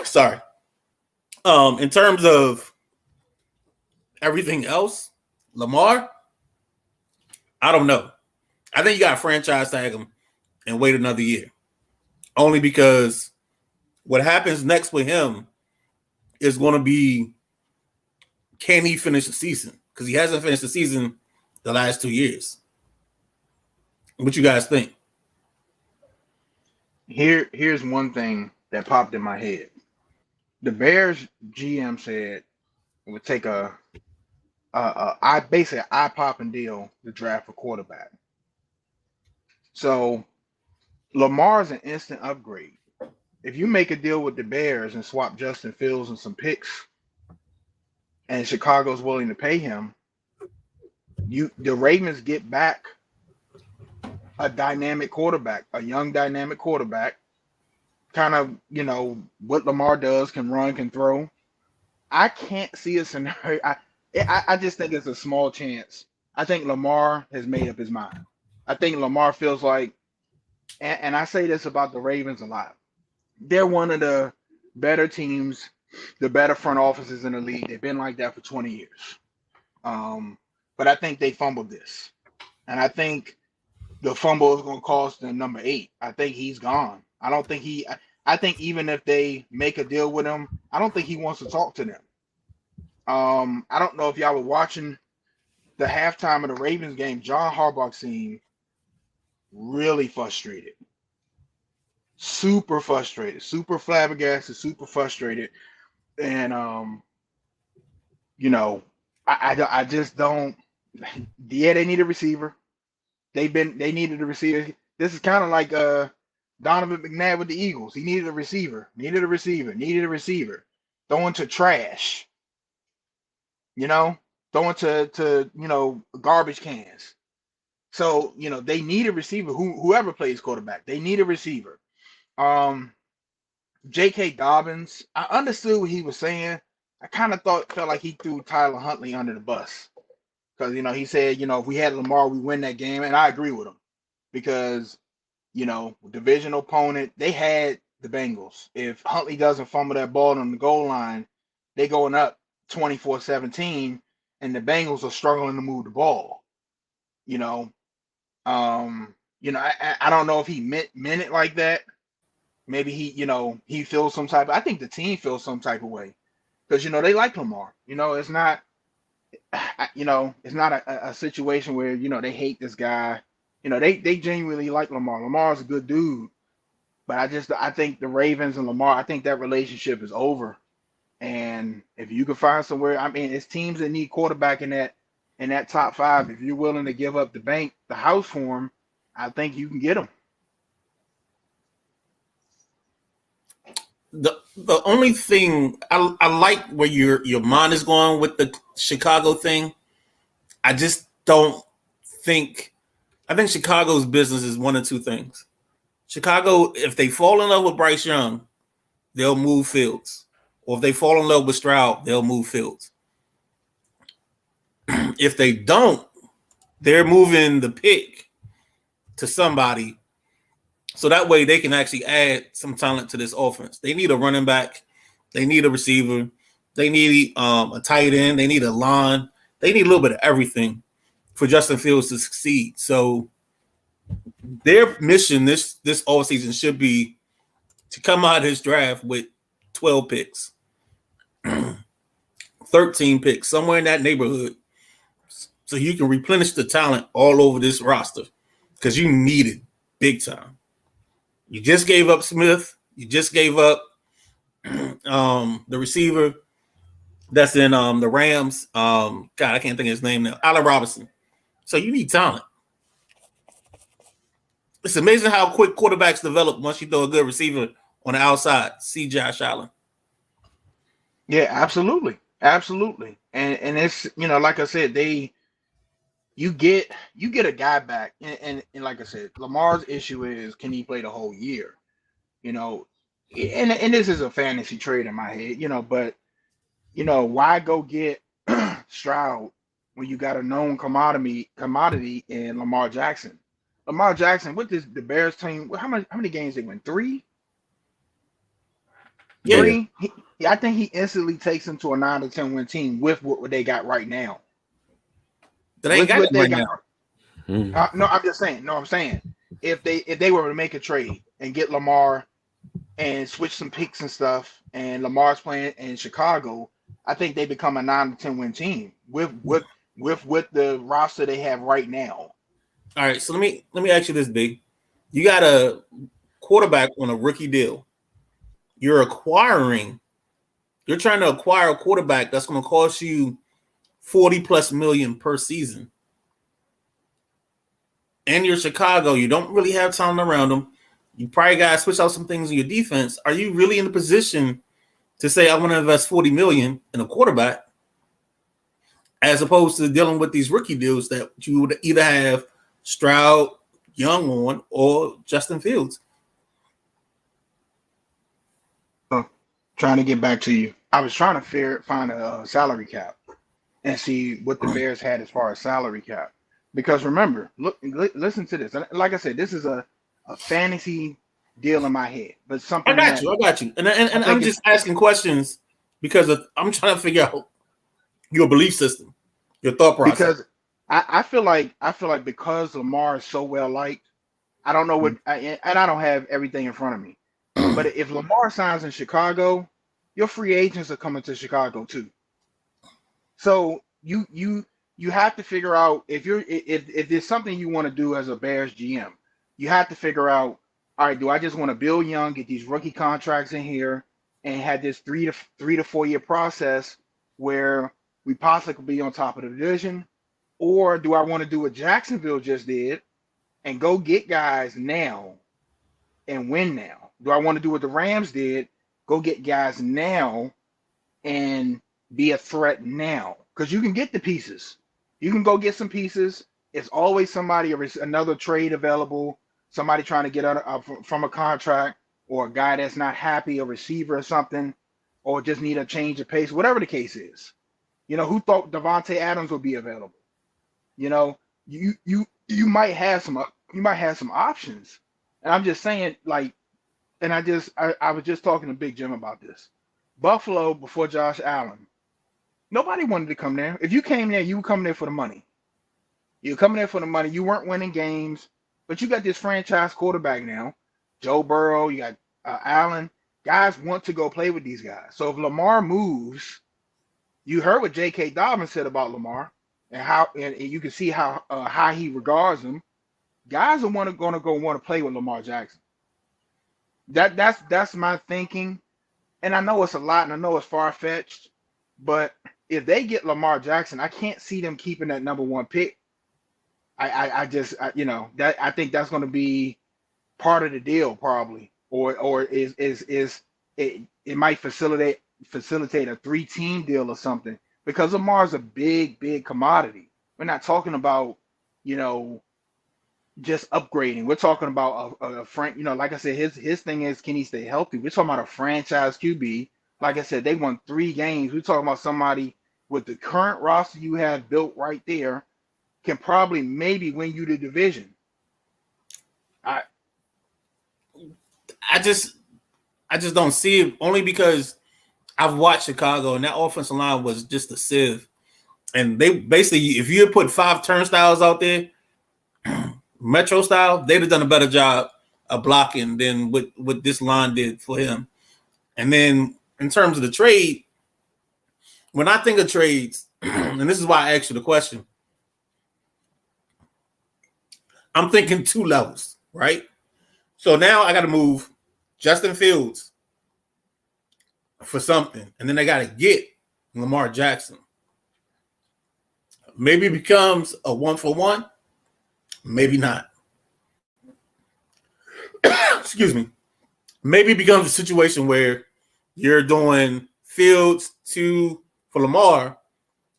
Sorry. In terms of everything else, Lamar, I don't know. I think you got to franchise tag him and wait another year. Only because what happens next with him is going to be, can he finish the season? Because he hasn't finished the season the last 2 years. What you guys think? Here's one thing that popped in my head. The Bears GM said it would take basically an eye-popping deal to draft a quarterback. So Lamar's an instant upgrade. If you make a deal with the Bears and swap Justin Fields and some picks, and Chicago's willing to pay him, the Ravens get back a dynamic quarterback, a young dynamic quarterback, kind of, what Lamar does, can run, can throw. I can't see a scenario. I just think it's a small chance. I think Lamar has made up his mind. I think Lamar feels like, and I say this about the Ravens a lot, they're one of the better teams, the better front offices in the league. They've been like that for 20 years. But I think they fumbled this. And I think the fumble is going to cost them number 8. I think he's gone. I think even if they make a deal with him, I don't think he wants to talk to them. I don't know if y'all were watching the halftime of the Ravens game. John Harbaugh seemed really frustrated. Super frustrated. Super flabbergasted. Super frustrated. And, I just don't. Yeah, they need a receiver. They needed a receiver. This is kind of like Donovan McNabb with the Eagles. He needed a receiver. Needed a receiver. Throwing to trash. Throwing to garbage cans. So, they need a receiver. Whoever plays quarterback, they need a receiver. J.K. Dobbins, I understood what he was saying. I kind of felt like he threw Tyler Huntley under the bus. Because, he said, if we had Lamar, we win that game. And I agree with him. Because, divisional opponent, they had the Bengals. If Huntley doesn't fumble that ball on the goal line, they going up 24-17, and the Bengals are struggling to move the ball. I don't know if he meant it like that. Maybe he feels some type. I think the team feels some type of way. Because, they like Lamar. It's not, it's not a situation where, they hate this guy. They genuinely like Lamar. Lamar's a good dude. But I think the Ravens and Lamar, I think that relationship is over. And if you can find somewhere, it's teams that need quarterback in that top 5. If you're willing to give up the house for him, I think you can get him. The only thing I like where your mind is going with the Chicago thing, I just don't think. I think Chicago's business is one of two things. Chicago, if they fall in love with Bryce Young, they'll move Fields. Or if they fall in love with Stroud, they'll move Fields. If they don't, they're moving the pick to somebody so that way they can actually add some talent to this offense. They need a running back. They need a receiver. They need a tight end. They need a line. They need a little bit of everything for Justin Fields to succeed. So their mission this offseason should be to come out of this draft with 12 picks, 13 picks, somewhere in that neighborhood, so you can replenish the talent all over this roster because you need it big time. You just gave up Smith. You just gave up the receiver that's in the Rams. God, I can't think of his name now. Allen Robinson. So you need talent. It's amazing how quick quarterbacks develop once you throw a good receiver on the outside. See Josh Allen. Yeah, absolutely, absolutely. And it's like I said, you get a guy back, and like I said, Lamar's issue is, can he play the whole year? You know, and this is a fantasy trade in my head, but why go get Stroud when you got a known commodity in Lamar Jackson? Lamar Jackson with the Bears team, how many games they win? Three? Yeah. Three? I think he instantly takes them to a 9 to 10 win team with what they got right now. That ain't With got what it they right got. now. No, I'm just saying. No, I'm saying if they were to make a trade and get Lamar and switch some picks and stuff, and Lamar's playing in Chicago, I think they become a 9 to 10 win team with the roster they have right now. All right, so let me ask you this, Big. You got a quarterback on a rookie deal. You're trying to acquire a quarterback that's going to cost you $40+ million per season. And you're Chicago. You don't really have talent around them. You probably got to switch out some things in your defense. Are you really in a position to say, I want to invest $40 million in a quarterback, as opposed to dealing with these rookie deals that you would either have Stroud, Young on, or Justin Fields? Trying to get back to you. I was trying to find a salary cap and see what the Bears had as far as salary cap. Because remember, listen to this. Like I said, this is a fantasy deal in my head, but something I got you. And I'm just asking questions because I'm trying to figure out your belief system, your thought process. Because I feel like because Lamar is so well liked, I don't know what, and I don't have everything in front of me. But if Lamar signs in Chicago, your free agents are coming to Chicago too. So you have to figure out if there's something you want to do as a Bears GM, you have to figure out, all right, do I just want to build young, get these rookie contracts in here, and have this 3 to 4 year process where we possibly could be on top of the division, or do I want to do what Jacksonville just did and go get guys now and win now? Do I want to do what the Rams did, go get guys now and be a threat now? Because you can get the pieces. You can go get some pieces. It's always somebody or another trade available, somebody trying to get out from a contract, or a guy that's not happy, a receiver or something, or just need a change of pace, whatever the case is. Who thought Devontae Adams would be available? You might have some options. And I'm just saying, like, and I was just talking to Big Jim about this. Buffalo before Josh Allen, nobody wanted to come there. If you came there, you were coming there for the money. You're coming there for the money. You weren't winning games, but you got this franchise quarterback now, Joe Burrow. You got Allen. Guys want to go play with these guys. So if Lamar moves, you heard what J.K. Dobbins said about Lamar and how, and you can see how he regards him. Guys are going to want to play with Lamar Jackson. That's my thinking, and I know it's a lot, and I know it's far fetched, but if they get Lamar Jackson, I can't see them keeping that number one pick. I think that's going to be part of the deal probably, or it might facilitate a 3-team deal or something, because Lamar's a big commodity. We're not talking about just upgrading. We're talking about a frank, like I said, his thing is, can he stay healthy? We're talking about a franchise QB. Like I said, they won 3 games. We're talking about somebody with the current roster you have built right there can probably maybe win you the division. I just don't see it, only because I've watched Chicago and that offensive line was just a sieve. And they basically, if you had put 5 turnstiles out there, Metro style, they'd have done a better job of blocking than what this line did for him. And then in terms of the trade, when I think of trades, and this is why I asked you the question, I'm thinking 2 levels, right? So now I got to move Justin Fields for something, and then I got to get Lamar Jackson. Maybe it becomes a 1-for-1, maybe not. excuse me, maybe it becomes a situation where you're doing Fields for Lamar,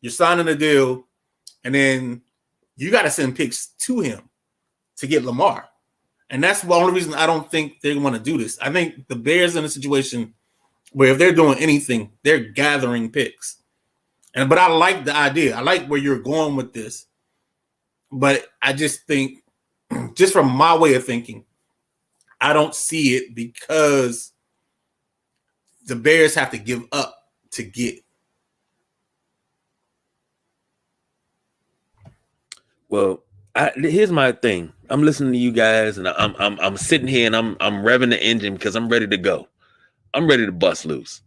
you're signing a deal, and then you got to send picks to him to get Lamar. And that's the only reason I don't think they want to do this. I think the Bears in a situation where if they're doing anything, they're gathering picks. But I like the idea. I like where you're going with this. But I just think, just from my way of thinking, I don't see it because the Bears have to give up to get. Well, here's my thing. I'm listening to you guys, and I'm sitting here and I'm revving the engine because I'm ready to go. I'm ready to bust loose.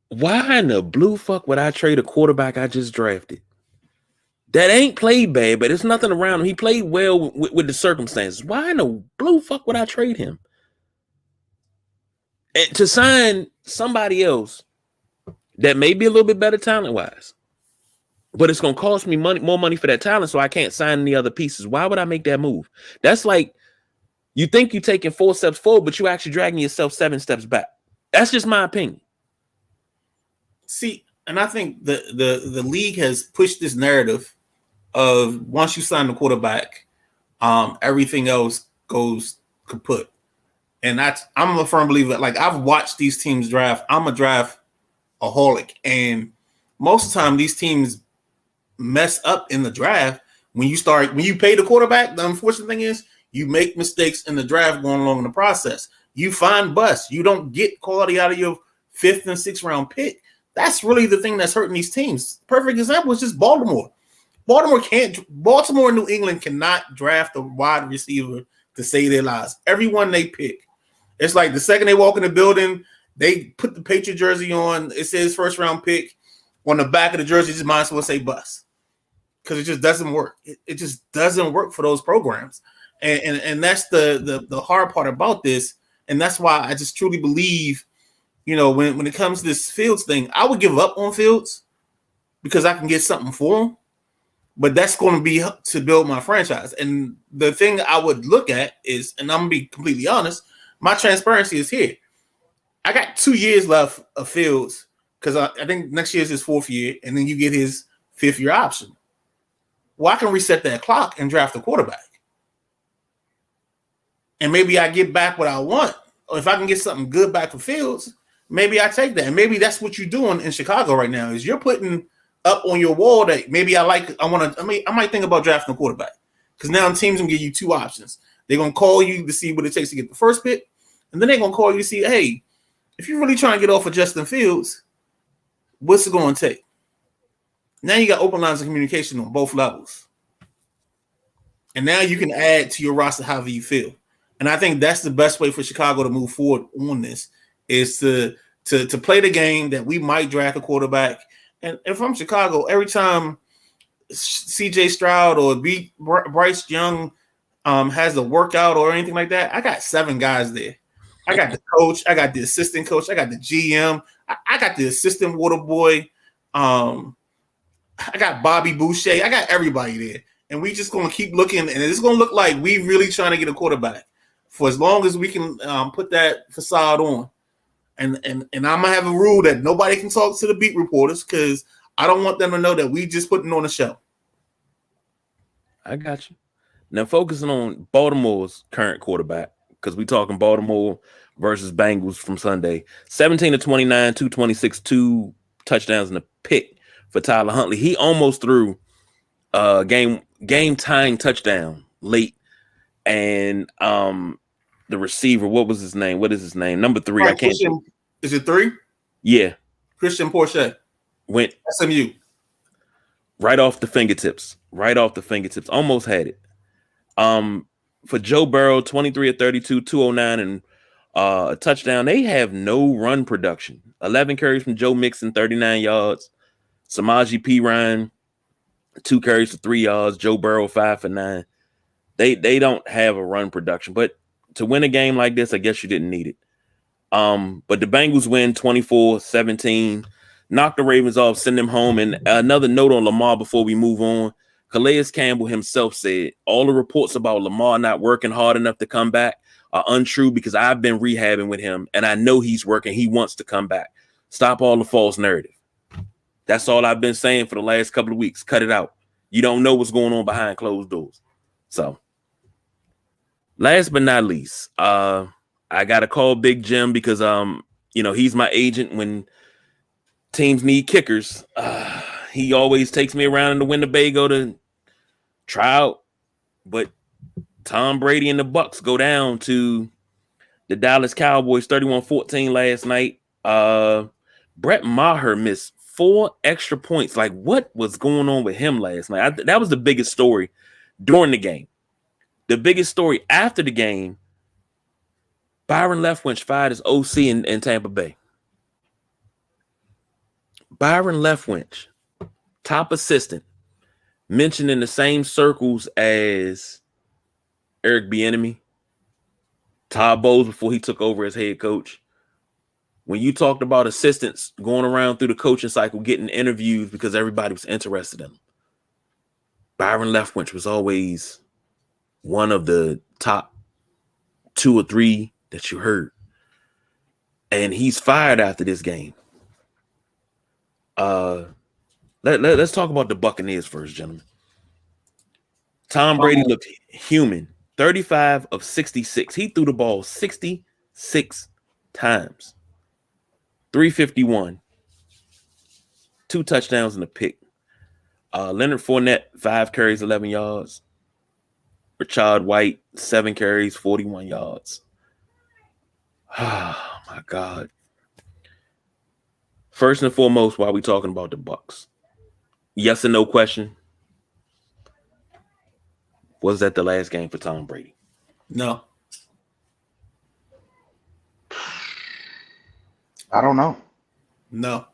Why in the blue fuck would I trade a quarterback I just drafted? That ain't played bad, but there's nothing around him. He played well with the circumstances. Why in the blue fuck would I trade him? And to sign somebody else that may be a little bit better talent-wise, but it's going to cost me more money for that talent, so I can't sign any other pieces. Why would I make that move? That's like you think you're taking 4 steps forward, but you're actually dragging yourself 7 steps back. That's just my opinion. See, and I think the league has pushed this narrative of once you sign the quarterback, everything else goes kaput. And I'm a firm believer. Like, I've watched these teams draft. I'm a draft-aholic, and most of the time these teams mess up in the draft. When you pay the quarterback, the unfortunate thing is you make mistakes in the draft going along in the process. You find busts. You don't get quality out of your 5th and 6th round pick. That's really the thing that's hurting these teams. Perfect example is just Baltimore. Baltimore and New England cannot draft a wide receiver to save their lives. Everyone they pick. It's like the second they walk in the building, they put the Patriot jersey on. It says 1st round pick on the back of the jersey. Just might as well say bust, because it just doesn't work. It just doesn't work for those programs, and that's the hard part about this. And that's why I just truly believe, when it comes to this Fields thing, I would give up on Fields because I can get something for him. But that's going to be to build my franchise. And the thing I would look at is, and I'm going to be completely honest, my transparency is here. I got 2 years left of Fields because I think next year is his 4th year, and then you get his 5th year option. Well, I can reset that clock and draft a quarterback. And maybe I get back what I want. Or if I can get something good back for Fields, maybe I take that. And maybe that's what you're doing in Chicago right now, is you're putting up on your wall that maybe I might think about drafting a quarterback, because now teams gonna give you 2 options. They're gonna call you to see what it takes to get the 1st pick, and then they're gonna call you to see, hey, if you're really trying to get off of Justin Fields, what's it gonna take? Now you got open lines of communication on both levels, and now you can add to your roster however you feel. And I think that's the best way for Chicago to move forward on this, is to play the game that we might draft a quarterback. And if I'm Chicago, every time CJ Stroud or Bryce Young has a workout or anything like that, I got 7 guys there. I got the coach, I got the assistant coach, I got the GM, I got the assistant water boy, I got Bobby Boucher, I got everybody there. And we just going to keep looking, and it's going to look like we really trying to get a quarterback for as long as we can put that facade on. And I'm gonna have a rule that nobody can talk to the beat reporters, because I don't want them to know that we just putting on a show. I got you. Now focusing on Baltimore's current quarterback, because we talking Baltimore versus Bengals from Sunday. 17 of 29, 226, 2 touchdowns and a pick for Tyler Huntley. He almost threw game tying touchdown late, and the receiver, what was his name? What is his name? Number 3. I can't. Is it 3? Yeah. Christian Porsche went SMU right off the fingertips. Almost had it. For Joe Burrow, 23 of 32, 209 and a touchdown. They have no run production. 11 carries from Joe Mixon, 39 yards. Samaje Perine, 2 carries for 3 yards. Joe Burrow, 5 for 9. They don't have a run production, but to win a game like this, I guess you didn't need it. But the Bengals win 24-17, knock the Ravens off, send them home. And another note on Lamar before we move on. Calais Campbell himself said all the reports about Lamar not working hard enough to come back are untrue because I've been rehabbing with him and I know he's working. He wants to come back. Stop all the false narrative. That's all I've been saying for the last couple of weeks. Cut it out. You don't know what's going on behind closed doors. So, last but not least, I got to call Big Jim because he's my agent when teams need kickers. He always takes me around in the Winnebago to try out. But Tom Brady and the Bucs go down to the Dallas Cowboys 31-14 last night. Brett Maher missed 4 extra points. Like, what was going on with him last night? That was the biggest story during the game. The biggest story after the game, Byron Leftwich fired his OC in Tampa Bay. Byron Leftwich, top assistant, mentioned in the same circles as Eric Bieniemy, Todd Bowles before he took over as head coach. When you talked about assistants going around through the coaching cycle, getting interviews because everybody was interested in them, Byron Leftwich was always one of the top 2 or 3 that you heard. And he's fired after this game. Let's talk about the Buccaneers first, gentlemen. Tom Brady looked human. 35 of 66. He threw the ball 66 times. 351. 2 touchdowns and a pick. Leonard Fournette, 5 carries, 11 yards. Rashad White, 7 carries, 41 yards. Oh, my God. First and foremost, while we talking about the Bucs, yes or no question. Was that the last game for Tom Brady? No. I don't know. No.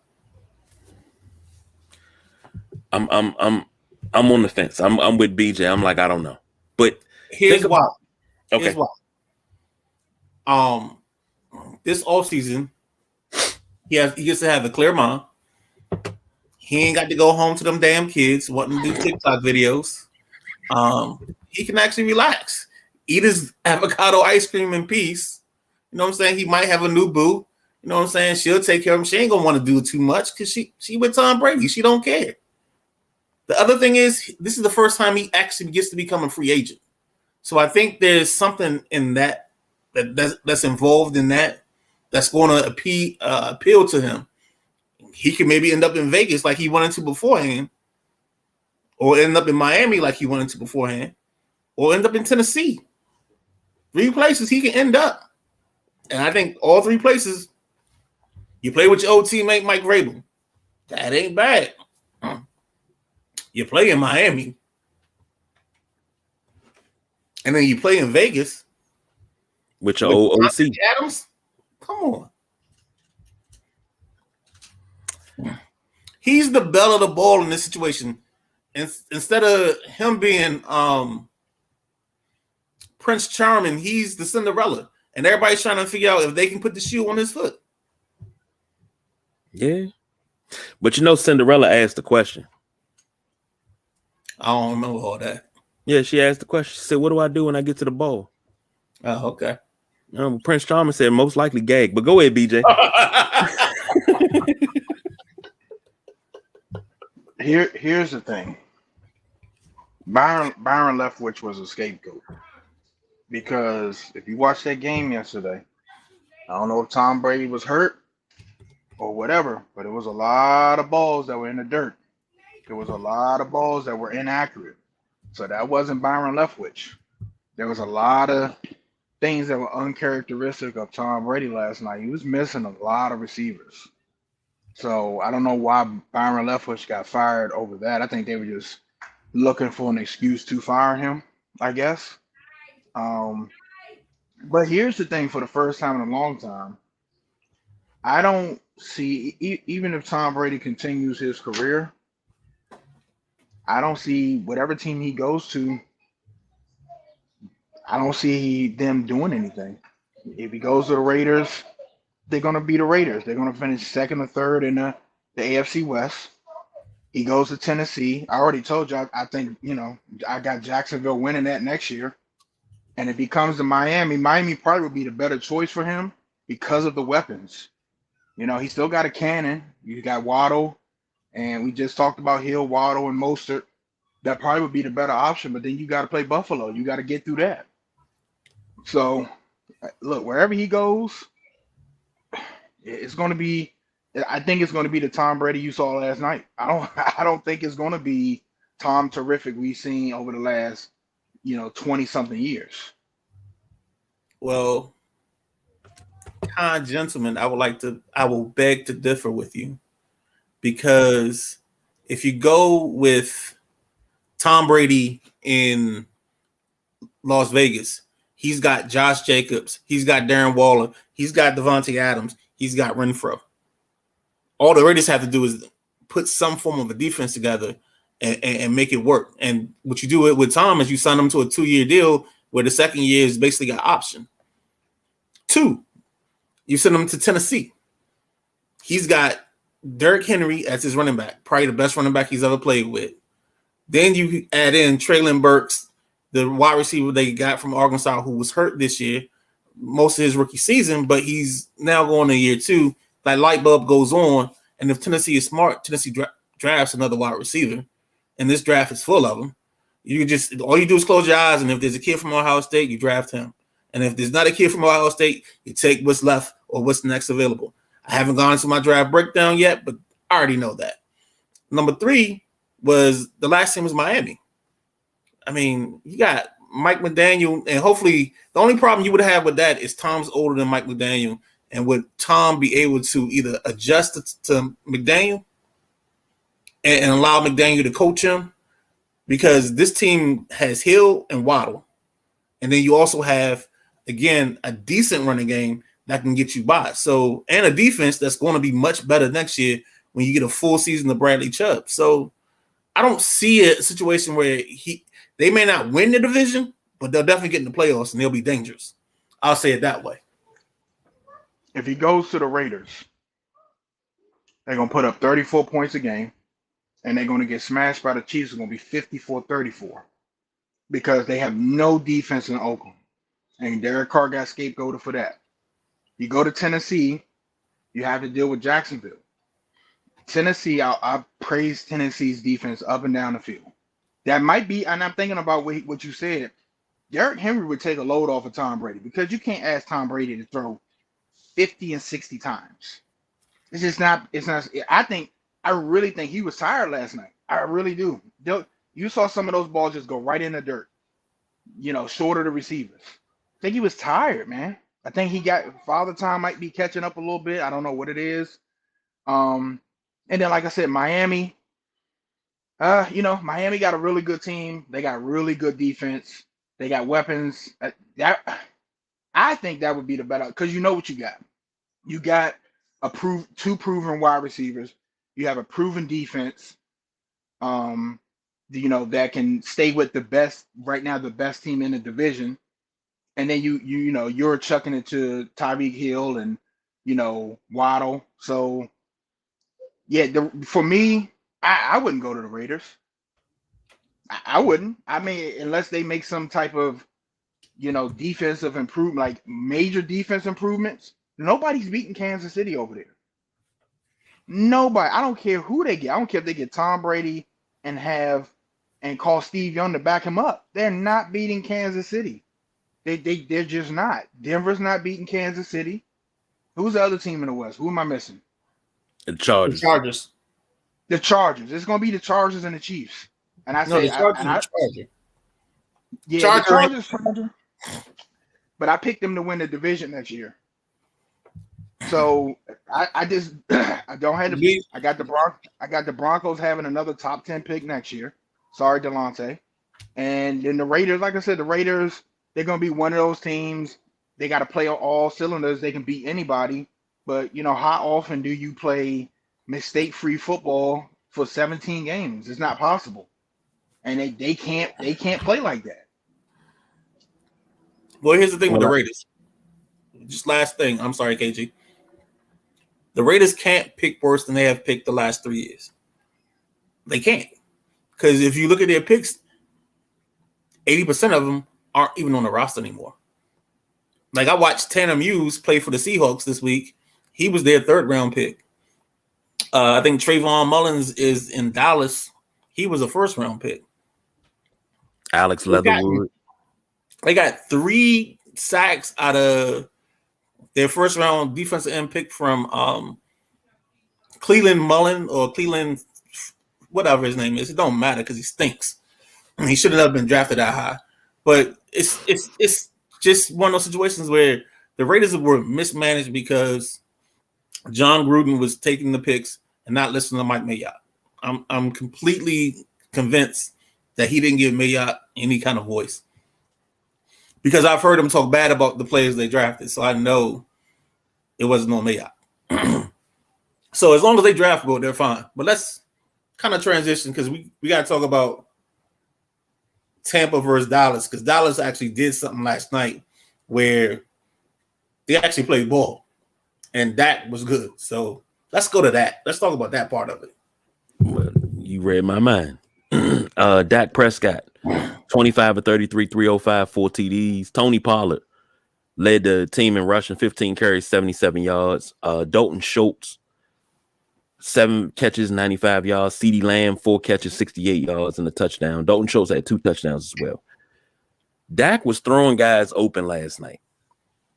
I'm on the fence. I'm with BJ. I'm like, I don't know. But here's why. Okay. Here's why. This offseason, he gets to have a clear mind. He ain't got to go home to them damn kids wanting to do TikTok videos. He can actually relax. Eat his avocado ice cream in peace. You know what I'm saying? He might have a new boo. You know what I'm saying? She'll take care of him. She ain't gonna want to do too much because she with Tom Brady. She don't care. The other thing is, this is the first time he actually gets to become a free agent. So I think there's something in that's involved in that's going to appeal to him. He could maybe end up in Vegas like he wanted to beforehand, or end up in Miami like he wanted to beforehand, or end up in Tennessee. 3 places he can end up. And I think all 3 places, you play with your old teammate Mike Vrabel. That ain't bad. You play in Miami. And then you play in Vegas. With your old OC. Adams? Come on. He's the belle of the ball in this situation. Instead of him being Prince Charming, he's the Cinderella. And everybody's trying to figure out if they can put the shoe on his foot. Yeah. But Cinderella asked the question. I don't remember all that. Yeah, she asked the question. She said, what do I do when I get to the ball? Oh, okay. Prince Charming said most likely gag. But go ahead, BJ. Here's the thing. Byron Leftwich was a scapegoat. Because if you watched that game yesterday, I don't know if Tom Brady was hurt or whatever, but it was a lot of balls that were in the dirt. There was a lot of balls that were inaccurate. So that wasn't Byron Leftwich. There was a lot of things that were uncharacteristic of Tom Brady last night. He was missing a lot of receivers. So I don't know why Byron Leftwich got fired over that. I think they were just looking for an excuse to fire him, I guess. But here's the thing, for the first time in a long time, I don't see, even if Tom Brady continues his career, I don't see whatever team he goes to, I don't see them doing anything. If he goes to the Raiders, they're going to be the Raiders. They're going to finish second or third in the AFC West. He goes to Tennessee. I already told you. I think I got Jacksonville winning that next year. And if he comes to Miami, Miami probably would be the better choice for him because of the weapons. He still got a cannon. You got Waddle, and we just talked about Hill, Waddle, and Mostert. That probably would be the better option. But then you got to play Buffalo. You got to get through that. So, look, wherever he goes, it's going to be. I think it's going to be the Tom Brady you saw last night. I don't think it's going to be Tom Terrific we've seen over the last 20 something years. Well, kind gentlemen, I will beg to differ with you, because if you go with Tom Brady in Las Vegas, he's got Josh Jacobs, he's got Darren Waller, he's got Devontae Adams, he's got Renfro. All the Raiders have to do is put some form of a defense together and make it work. And what you do with Tom is you sign him to a 2-year deal where the second year is basically got option. 2, you send him to Tennessee. He's got Derrick Henry as his running back, probably the best running back he's ever played with. Then you add in Treylon Burks, the wide receiver they got from Arkansas, who was hurt this year, most of his rookie season, but he's now going to year 2. That light bulb goes on, and if Tennessee is smart, Tennessee drafts another wide receiver, and this draft is full of them. All you do is close your eyes, and if there's a kid from Ohio State, you draft him. And if there's not a kid from Ohio State, you take what's left or what's next available. I haven't gone into my draft breakdown yet, but I already know that. Number 3 was the last team was Miami. I mean, you got Mike McDaniel, and hopefully the only problem you would have with that is Tom's older than Mike McDaniel. And would Tom be able to either adjust to McDaniel and allow McDaniel to coach him? Because this team has Hill and Waddle. And then you also have, again, a decent running game that can get you by. So, and a defense that's going to be much better next year when you get a full season of Bradley Chubb. So I don't see a situation where they may not win the division, but they'll definitely get in the playoffs and they'll be dangerous. I'll say it that way. If he goes to the Raiders, they're going to put up 34 points a game, and they're going to get smashed by the Chiefs. It's going to be 54-34 because they have no defense in Oakland, and Derek Carr got scapegoated for that. You go to Tennessee, you have to deal with Jacksonville. Tennessee, I praise Tennessee's defense up and down the field. That might be, and I'm thinking about what you said, Derrick Henry would take a load off of Tom Brady because you can't ask Tom Brady to throw 50 and 60 times. It's not. I really think he was tired last night. I really do. You saw some of those balls just go right in the dirt, short of the receivers. I think he was tired, man. I think he got Father Time might be catching up a little bit. I don't know what it is. And then, like I said, Miami, Miami got a really good team. They got really good defense. They got weapons. I think that would be the better, because you know what you got. You got two proven wide receivers. You have a proven defense. That can stay with the best right now, the best team in the division. And then you're chucking it to Tyreek Hill and Waddle. So yeah, for me, I wouldn't go to the Raiders. I wouldn't. I mean, unless they make some type of defensive improvement, like major defense improvements. Nobody's beating Kansas City over there. Nobody. I don't care who they get. I don't care if they get Tom Brady and call Steve Young to back him up. They're not beating Kansas City. They're just not. Denver's not beating Kansas City. Who's the other team in the West? Who am I missing? The Chargers. The Chargers. It's gonna be the Chargers and the Chiefs. And I say, the Chargers. But I picked them to win the division next year. So I don't have to. I got the Broncos having another top 10 pick next year. Sorry, Delonte. And then the Raiders, like I said, they're gonna be one of those teams. They got to play on all cylinders. They can beat anybody. But how often do you play mistake-free football for 17 games? It's not possible. And they can't play like that. Well, here's the thing with the Raiders. Just last thing. I'm sorry, KG. The Raiders can't pick worse than they have picked the last 3 years. They can't. Because if you look at their picks, 80% of them aren't even on the roster anymore. Like, I watched Tanner Muse play for the Seahawks this week. He was their 3rd round pick. I think Trayvon Mullins is in Dallas. He was a 1st round pick. Alex Leatherwood. They got 3 sacks out of their 1st round defensive end pick from Cleveland Mullen or Cleveland, whatever his name is. It don't matter because he stinks. He should have never been drafted that high. But it's just one of those situations where the Raiders were mismanaged because John Gruden was taking the picks and not listening to Mike Mayock. I'm completely convinced that he didn't give Mayock any kind of voice, because I've heard him talk bad about the players they drafted, so I know it wasn't on Mayock. So as long as they draft well, they're fine. But let's kind of transition, because we got to talk about Tampa versus Dallas, because Dallas actually did something last night where they actually played ball, and that was good. So let's go to that. Let's talk about that part of it. Well, you read my mind. Dak Prescott, 25 of 33, 305, 4 TDs. Tony Pollard led the team in rushing, 15 carries, 77 yards. Dalton Schultz, 7 catches, 95 yards. CeeDee Lamb, 4 catches, 68 yards, and a touchdown. Dalton Schultz had 2 touchdowns as well. Dak was throwing guys open last night.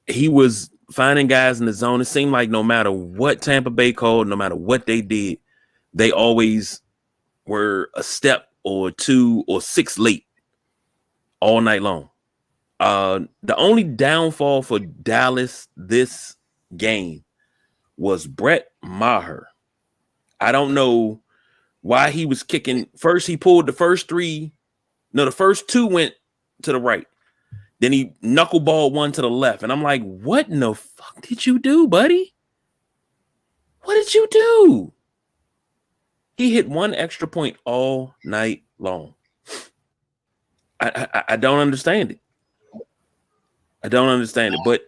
He was finding guys in the zone. It seemed like no matter what Tampa Bay called, no matter what they did, they always were a step or 2 or 6 late all night long. The only downfall for Dallas this game was Brett Maher. I don't know why he was kicking. First, he pulled the first 3. No, the first 2 went to the right. Then he knuckleballed 1 to the left. And I'm like, what in the fuck did you do, buddy? What did you do? He hit 1 extra point all night long. I don't understand it. I don't understand it. But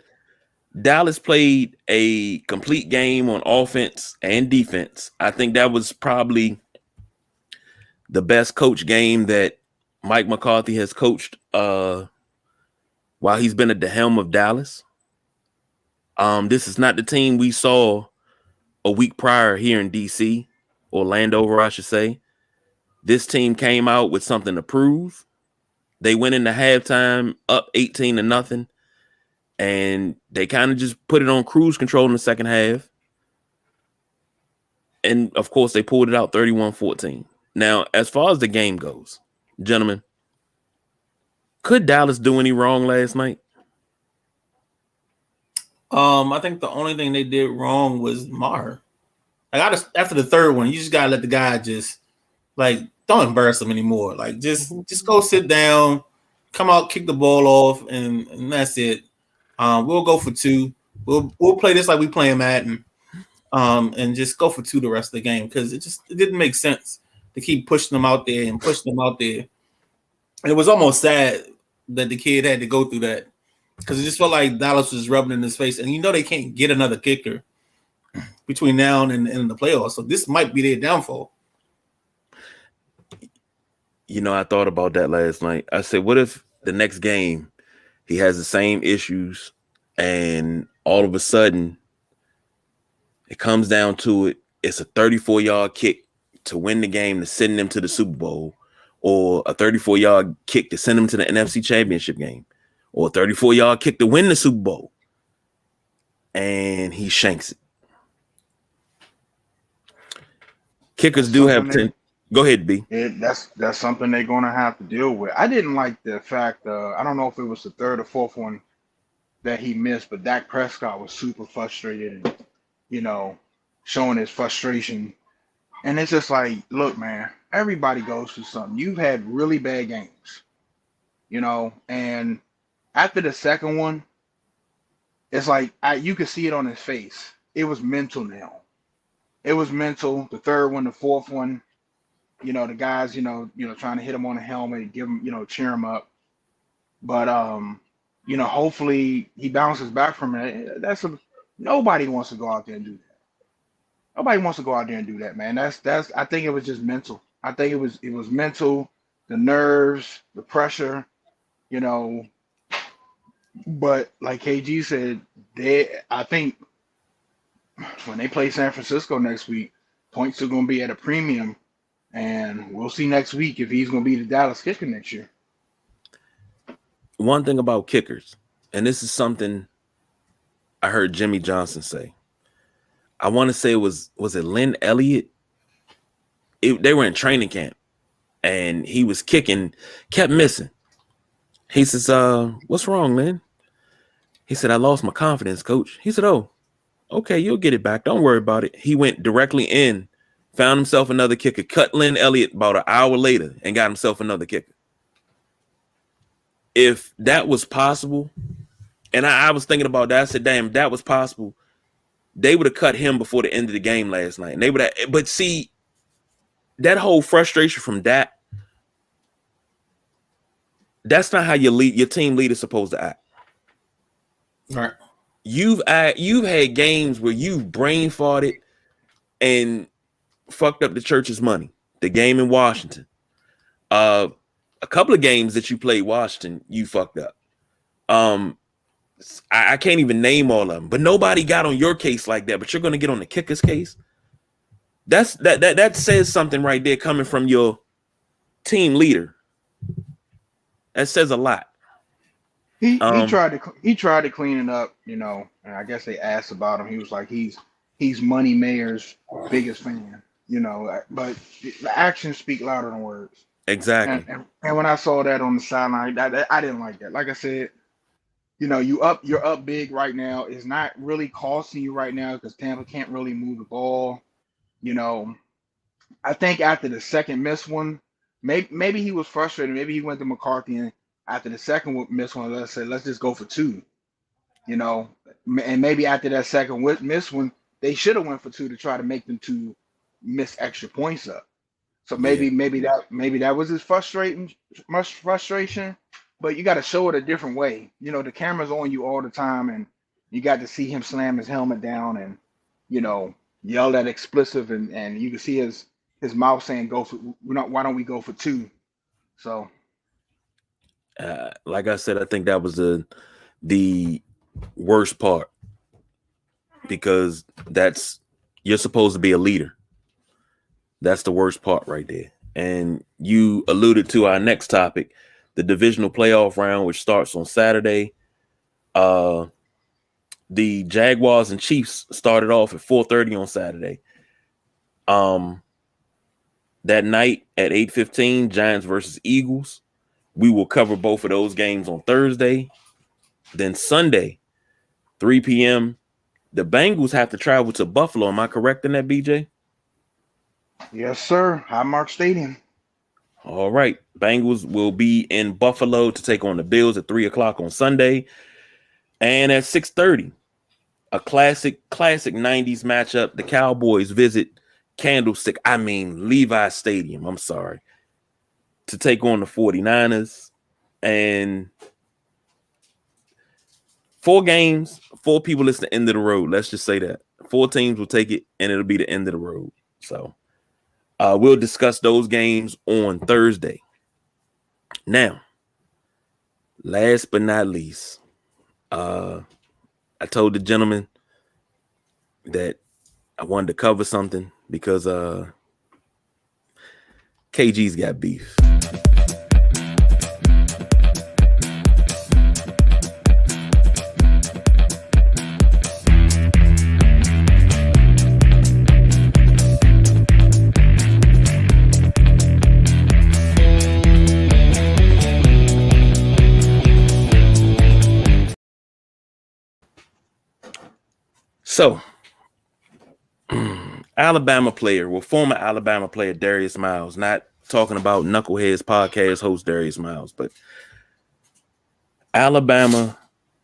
Dallas played a complete game on offense and defense. I think that was probably the best coach game that Mike McCarthy has coached while he's been at the helm of Dallas. This is not the team we saw a week prior here in D.C., Orlando, I should say. This team came out with something to prove. They went into halftime up 18-0, and they kind of just put it on cruise control in the second half. And, of course, they pulled it out 31-14. Now, as far as the game goes, gentlemen, could Dallas do any wrong last night? I think the only thing they did wrong was Maher. After the 3rd one, you just gotta let the guy just, like, don't embarrass him anymore. Like, just go sit down, come out, kick the ball off, and that's it. We'll go for 2. We'll play this like we playing Madden, and just go for 2 the rest of the game, because it didn't make sense to keep pushing them out there and pushing them out there. And it was almost sad that the kid had to go through that, because it just felt like Dallas was rubbing in his face, and they can't get another kicker between now and the playoffs. So this might be their downfall. I thought about that last night. I said, what if the next game he has the same issues, and all of a sudden it comes down to it, it's a 34-yard kick to win the game to send them to the Super Bowl, or a 34-yard kick to send them to the NFC Championship game, or a 34-yard kick to win the Super Bowl, and he shanks it. Kickers do have 10. Go ahead, B. That's something they're going to have to deal with. I didn't like the fact, I don't know if it was the 3rd or 4th one that he missed, but Dak Prescott was super frustrated and, showing his frustration. And it's just like, look, man, everybody goes through something. You've had really bad games, and after the 2nd one, it's like you could see it on his face. It was mental now. It was mental. The 3rd one, the 4th one, the guys, trying to hit him on the helmet, give him, cheer him up. But hopefully he bounces back from it. Nobody wants to go out there and do that. Nobody wants to go out there and do that, man. That's I think it was just mental. I think it was mental, the nerves, the pressure, you know. But like KG said, I think when they play San Francisco next week, points are going to be at a premium, and we'll see next week if he's going to be the Dallas kicker next year. One thing about kickers, and this is something I heard Jimmy Johnson say. I want to say was it Lynn Elliott? They were in training camp, and he was kicking, kept missing. He says, "What's wrong, Lynn?" He said, "I lost my confidence, coach." He said, "Oh, okay, you'll get it back. Don't worry about it." He went directly in, found himself another kicker, cut Lynn Elliott about an hour later, and got himself another kicker. If that was possible, and I was thinking about that, I said, damn, if that was possible, they would have cut him before the end of the game last night. And they would have, but see, that whole frustration from that, that's not how your team leader is supposed to act. All right. You've had games where you brain farted and fucked up the church's money. The game in Washington. A couple of games that you played Washington, you fucked up. I can't even name all of them, but nobody got on your case like that. But you're going to get on the kicker's case. That says something right there coming from your team leader. That says a lot. He tried to clean it up, you know, and I guess they asked about him. He was like, he's Money Mayer's biggest fan, you know, but the actions speak louder than words. Exactly. And when I saw that on the sideline, I didn't like that. Like I said, you know, you're up big right now. It's not really costing you right now because Tampa can't really move the ball. You know, I think after the second missed one, maybe he was frustrated. Maybe he went to McCarthy and after the second missed one, let's just go for two. You know, and maybe after that second missed one, they should have went for two to try to make them two miss extra points up. So maybe that was his frustration, but you got to show it a different way. You know, the camera's on you all the time, and you got to see him slam his helmet down and, you know, yell that explicit, and you can see his mouth saying, why don't we go for two? So, like I said, I think that was the worst part because you're supposed to be a leader. That's the worst part right there. And you alluded to our next topic, the divisional playoff round, which starts on Saturday. The Jaguars and Chiefs started off at 4:30 on Saturday. That night at 8:15, Giants versus Eagles. We will cover both of those games on Thursday. Then Sunday, 3 p.m., the Bengals have to travel to Buffalo. Am I correct in that, BJ? Yes, sir. Highmark Stadium. All right. Bengals will be in Buffalo to take on the Bills at 3 o'clock on Sunday. And at 6:30, a classic 90s matchup. The Cowboys visit Levi Stadium. I'm sorry. To take on the 49ers. And 4 games, 4 people, it's the end of the road. Let's just say that. 4 teams will take it, and it'll be the end of the road. So we'll discuss those games on Thursday. Now, last but not least, I told the gentleman that I wanted to cover something because KG's got beef. So, former Alabama player Darius Miles, not talking about Knuckleheads podcast host Darius Miles, but Alabama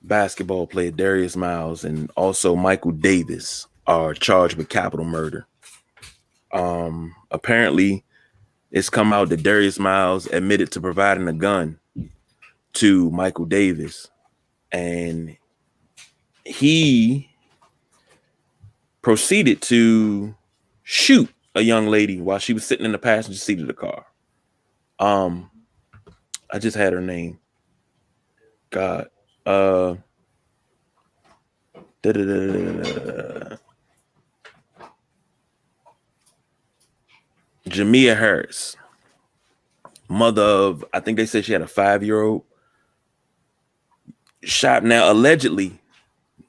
basketball player Darius Miles and also Michael Davis are charged with capital murder. Apparently, it's come out that Darius Miles admitted to providing a gun to Michael Davis, and he proceeded to shoot a young lady while she was sitting in the passenger seat of the car. I just had her name. God. Jamia Harris, mother of, I think they said she had a 5-year-old, shot. Now, allegedly,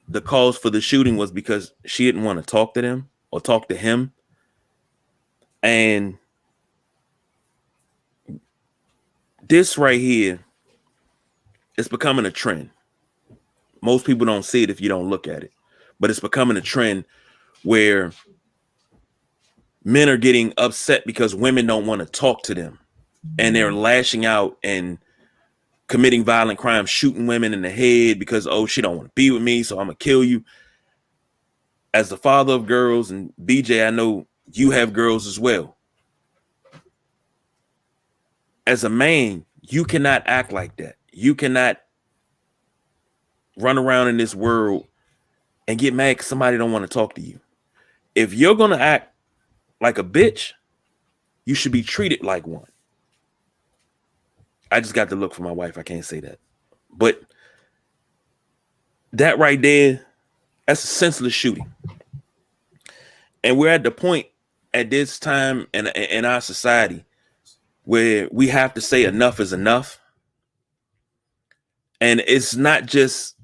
the cause for the shooting was because she didn't want to talk to them or talk to him. And this right here is becoming a trend. Most people don't see it if you don't look at it, but it's becoming a trend where men are getting upset because women don't want to talk to them, and they're lashing out and committing violent crimes, shooting women in the head because, oh, she don't want to be with me, so I'm gonna kill you. As the father of girls, and BJ, I know you have girls as well. As a man, you cannot act like that. You cannot run around in this world and get mad because somebody don't want to talk to you. If you're gonna act like a bitch, you should be treated like one. I just got to look for my wife. I can't say that. But that right there, that's a senseless shooting. And we're at the point at this time in our society where we have to say enough is enough. And it's not just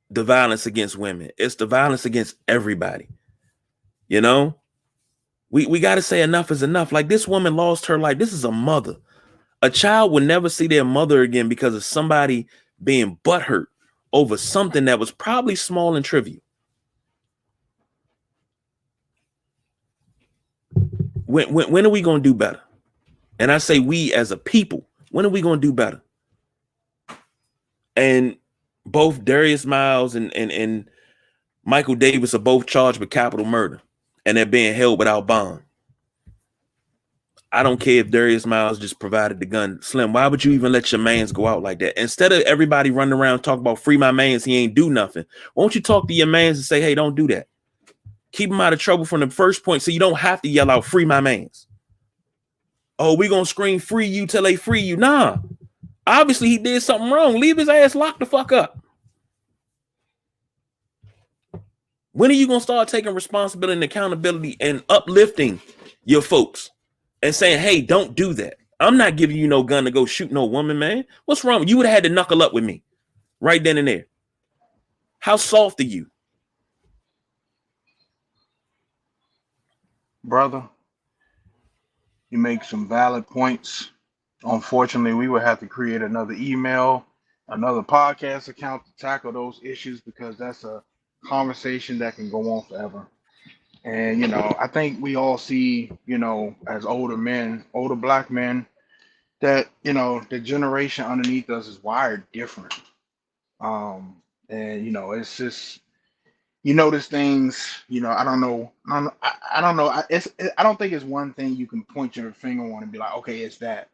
the violence against women. It's the violence against everybody. You know, we got to say enough is enough. Like, this woman lost her life. This is a mother. A child will never see their mother again because of somebody being butthurt over something that was probably small and trivial. When are we going to do better? And I say we as a people, when are we going to do better? And both Darius Miles and Michael Davis are both charged with capital murder, and they're being held without bond. I don't care if Darius Miles just provided the gun. Slim, why would you even let your mans go out like that? Instead of everybody running around talking about free my mans, he ain't do nothing. Why don't you talk to your mans and say, hey, don't do that? Keep him out of trouble from the first point so you don't have to yell out free my mans. Oh, we gonna scream free you till they free you. Nah. Obviously, he did something wrong. Leave his ass locked the fuck up. When are you gonna start taking responsibility and accountability and uplifting your folks and saying, hey, don't do that? I'm not giving you no gun to go shoot no woman, man. What's wrong? You would have had to knuckle up with me right then and there. How soft are you? Brother, you make some valid points. Unfortunately, we would have to create another email, another podcast account to tackle those issues, because that's a conversation that can go on forever. And, you know, I think we all see, you know, as older men, older black men, that, you know, the generation underneath us is wired different. And, you know, it's just, you notice things, you know, I don't know. I don't know. I don't think it's one thing you can point your finger on and be like, okay, it's that.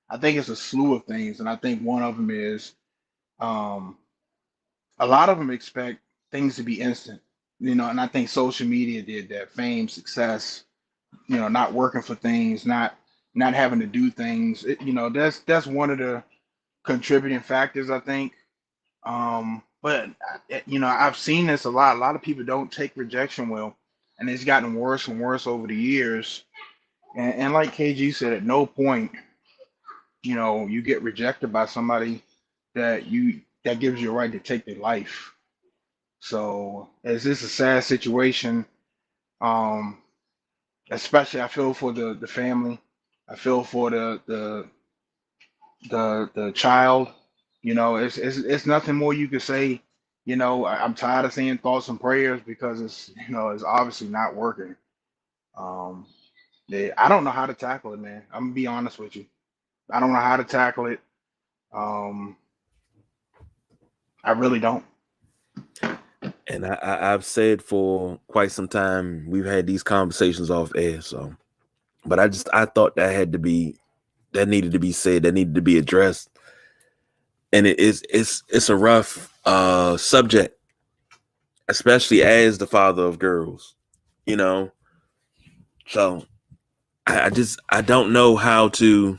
I think it's a slew of things. And I think one of them is, um, a lot of them expect things to be instant, you know, and I think social media did that. Fame, success, you know, not working for things, not having to do things. You know, that's one of the contributing factors, I think. But you know, I've seen this a lot. A lot of people don't take rejection well, and it's gotten worse and worse over the years. And like KG said, at no point, you know, you get rejected by somebody that gives you a right to take their life. So it's just a sad situation. Um, Especially I feel for the family. I feel for the child. You know, it's nothing more you could say. You know, I'm tired of saying thoughts and prayers, because it's, you know, it's obviously not working. Um, I don't know how to tackle it, man. I'm gonna be honest with you. I don't know how to tackle it. Um, I really don't. And I've said for quite some time, we've had these conversations off air. So, but I thought that needed to be said, that needed to be addressed. And it's a rough subject, especially as the father of girls. You know, So I don't know how to.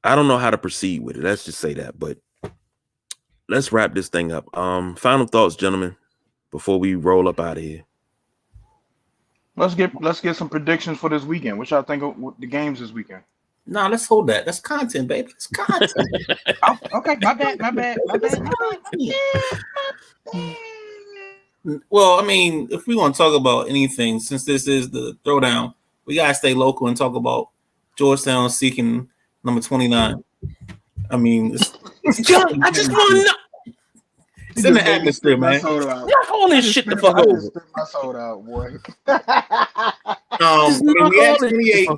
I don't know how to proceed with it. Let's just say that. But let's wrap this thing up. Final thoughts, gentlemen, before we roll up out of here. Let's get some predictions for this weekend. What y'all think of the games this weekend? Nah, let's hold that. That's content, baby. It's content. Oh, okay, my bad. Well, I mean, if we want to talk about anything, since this is the throwdown, we gotta stay local and talk about Georgetown seeking number 29. I mean, John, I just want to know. It's in the atmosphere, man. Y'all hold this shit the fuck over. Spit my soda out, boy. I mean, we had 28.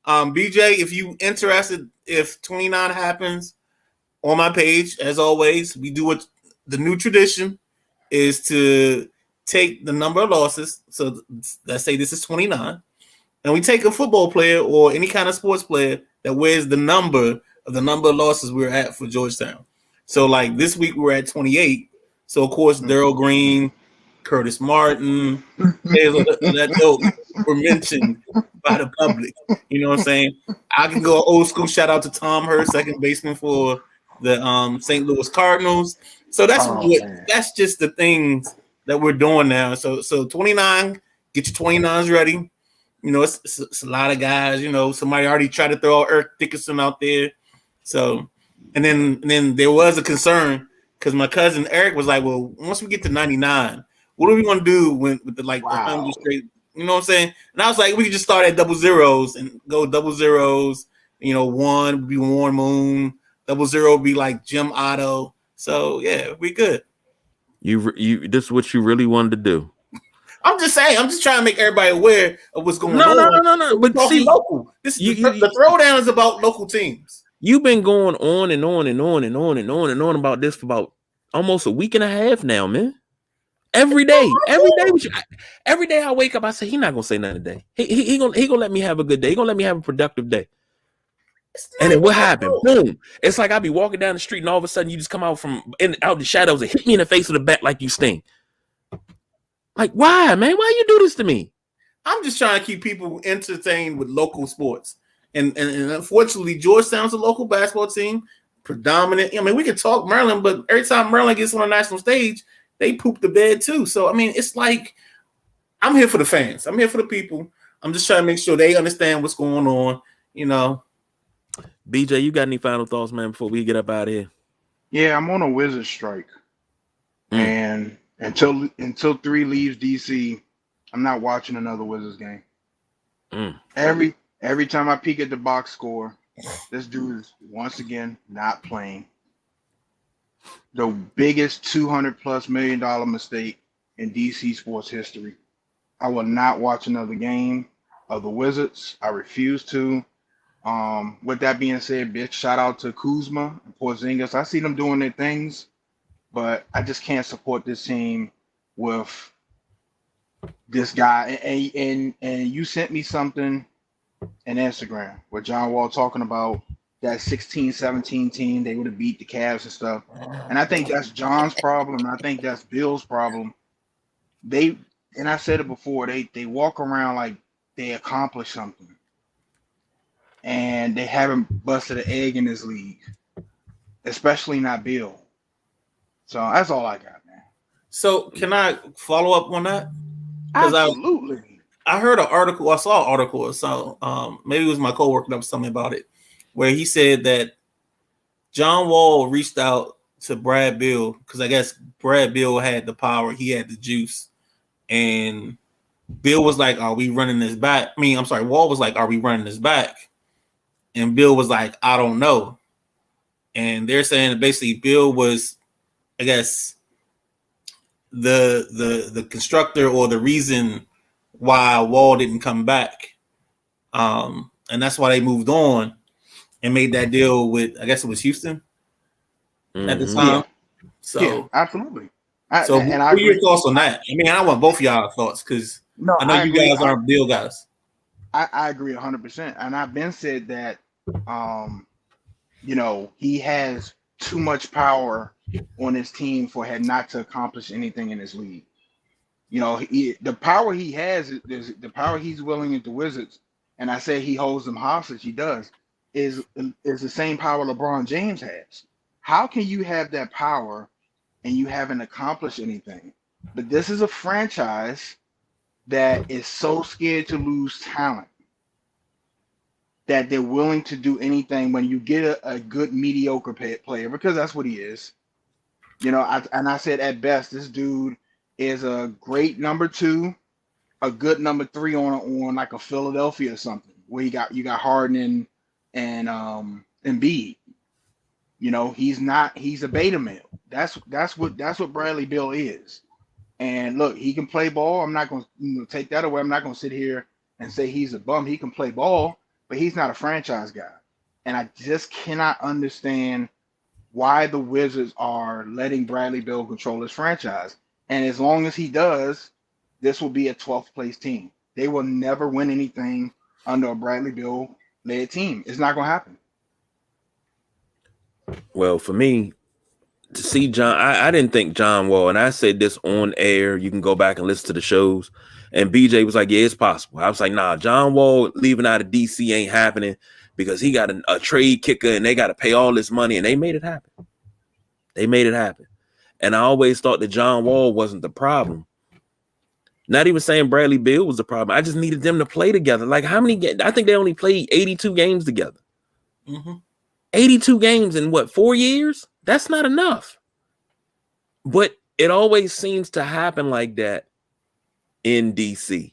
BJ, if you interested, if 29 happens on my page, as always, we do what the new tradition is to take the number of losses. So let's say this is 29, and we take a football player or any kind of sports player that wears the number of losses we're at for Georgetown. So like this week we're at 28. So of course Daryl Green, Curtis Martin, that were mentioned by the public. You know what I'm saying? I can go old school. Shout out to Tom Hurst, second baseman for the St. Louis Cardinals. So that's just the things that we're doing now. So 29, get your 29s ready. You know, it's a lot of guys. You know, somebody already tried to throw Eric Dickerson out there. So, and then there was a concern because my cousin Eric was like, well, once we get to 99, what are we going to do with the 100 straight? You know what I'm saying? And I was like, we could just start at double zeros and go double zeros. You know, 1 would be Warren Moon. 00 would be like Jim Otto. So yeah, we good. You this is what you really wanted to do. I'm just saying. I'm just trying to make everybody aware of what's going on. No. But see, local. The throwdown is about local teams. You've been going on and on and on and on and on and on about this for about almost a week and a half now, man. Every day I wake up, I say, he's not gonna say nothing today. He gonna let me have a good day. He gonna let me have a productive day. And then what happened? Boom! It's like I be walking down the street, and all of a sudden you just come out out the shadows and hit me in the face with a bat like you sting. Like, why, man? Why you do this to me? I'm just trying to keep people entertained with local sports. And unfortunately, Georgetown's a local basketball team, predominant. I mean, we could talk Maryland, but every time Maryland gets on a national stage, they poop the bed too. So, I mean, it's like I'm here for the fans. I'm here for the people. I'm just trying to make sure they understand what's going on, you know. BJ, you got any final thoughts, man, before we get up out of here? Yeah, I'm on a Wizard strike. And until 3 leaves DC, I'm not watching another Wizards game. Every time I peek at the box score, this dude is once again not playing. The biggest $200+ million mistake in DC sports history. I will not watch another game of the Wizards. I refuse to. With that being said, big shout out to Kuzma and Porzingis. I see them doing their things, but I just can't support this team with this guy. And you sent me something in Instagram with John Wall talking about that 16-17 team. They would have beat the Cavs and stuff. And I think that's John's problem. I think that's Bill's problem. And I said it before, they walk around like they accomplished something. And they haven't busted an egg in this league, especially not Bill. So that's all I got, man. So can I follow up on that? Absolutely. I heard an article. I saw an article. So maybe it was my coworker that was telling me about it, where he said that John Wall reached out to Brad Beal because I guess Brad Beal had the power. He had the juice. And Bill was like, are we running this back? Wall was like, are we running this back? And Bill was like, I don't know. And they're saying that basically Bill was, I guess, the constructor or the reason why Wall didn't come back. And that's why they moved on and made that deal with, I guess it was Houston at the time. Yeah. So yeah, absolutely. What are your thoughts on that? I mean, I want both of y'all thoughts because I know you guys aren't Bill guys. I agree 100%. And I've been said that, he has too much power on his team for had not to accomplish anything in this league. The power he has is the power he's willing at the Wizards, and I say he holds them hostage. He does is the same power LeBron James has. How can you have that power and you haven't accomplished anything? But this is a franchise that is so scared to lose talent that they're willing to do anything when you get a good mediocre player, because that's what he is. I said at best, this dude is a great number 2, a good number 3 on like a Philadelphia or something, where you got Harden and Embiid. He's a beta male. That's what Bradley Beal is. And look, he can play ball. I'm not going to take that away. I'm not going to sit here and say he's a bum. He can play ball, but he's not a franchise guy. And I just cannot understand why the Wizards are letting Bradley Beal control his franchise. And as long as he does, this will be a 12th place team. They will never win anything under a Bradley Beal led team. It's not going to happen. Well, for me, to see John, I didn't think John Wall, and I said this on air. You can go back and listen to the shows. And BJ was like, yeah, it's possible. I was like, nah, John Wall leaving out of DC ain't happening because he got a trade kicker and they got to pay all this money, and they made it happen. They made it happen. And I always thought that John Wall wasn't the problem. Not even saying Bradley Beal was the problem. I just needed them to play together. Like how many games? I think they only played 82 games together. Mm-hmm. 82 games in 4 years? That's not enough. But it always seems to happen like that in DC.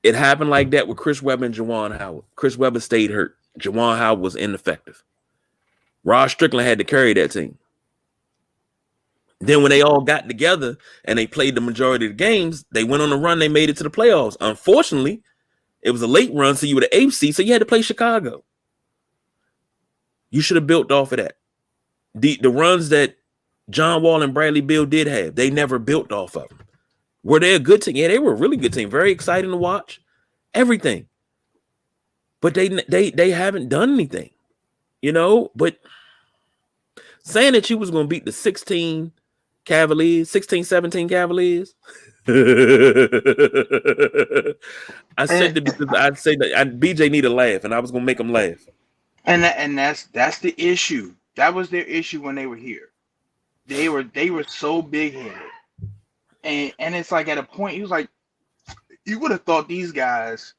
It happened like that with Chris Webber and Juwan Howard. Chris Webber stayed hurt. Juwan Howard was ineffective. Rod Strickland had to carry that team. Then when they all got together and they played the majority of the games, they went on a run. They made it to the playoffs. Unfortunately, it was a late run, so you were the 8th seed, so you had to play Chicago. You should have built off of that. The runs that John Wall and Bradley Beal did have, they never built off of them. Were they a good team? Yeah, they were a really good team. Very exciting to watch. Everything. But they haven't done anything. But saying that you was going to beat the 17 Cavaliers. I said that because I'd say that BJ need a laugh, and I was going to make him laugh. And that's the issue. That was their issue when they were here. They were so big headed, and it's like at a point he was like, you would have thought these guys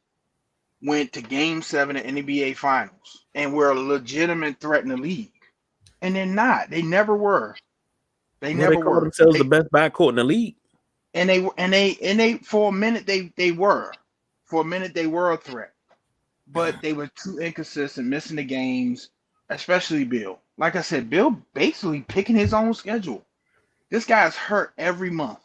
went to Game 7 of NBA Finals and were a legitimate threat in the league, and they're not. They never were. They called themselves the best backcourt in the league. And they for a minute they were. For a minute they were a threat. But they were too inconsistent, missing the games, especially Bill. Like I said, Bill basically picking his own schedule. This guy's hurt every month.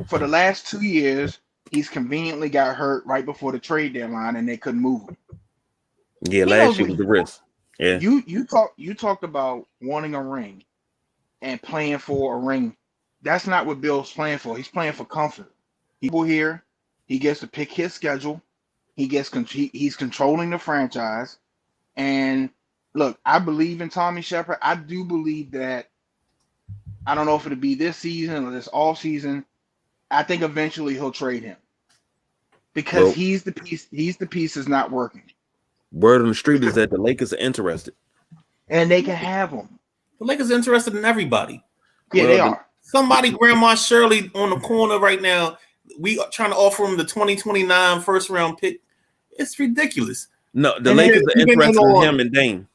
For the last 2 years, he's conveniently got hurt right before the trade deadline, and they couldn't move him. Yeah, last year was the risk. Yeah. You talked about wanting a ring and playing for a ring. That's not what Bill's playing for. He's playing for comfort. People here, he gets to pick his schedule. He's controlling the franchise. And look, I believe in Tommy Shepard. I do believe that, I don't know if it'll be this season or this off season. I think eventually he'll trade him because he's the piece that's not working. Word on the street is that the Lakers are interested, and they can have him. The Lakers are interested in everybody. Yeah, they are. Somebody, Grandma Shirley, on the corner right now. We are trying to offer him the 2029 first round pick. It's ridiculous. No, the Lakers are interested in him and Dame.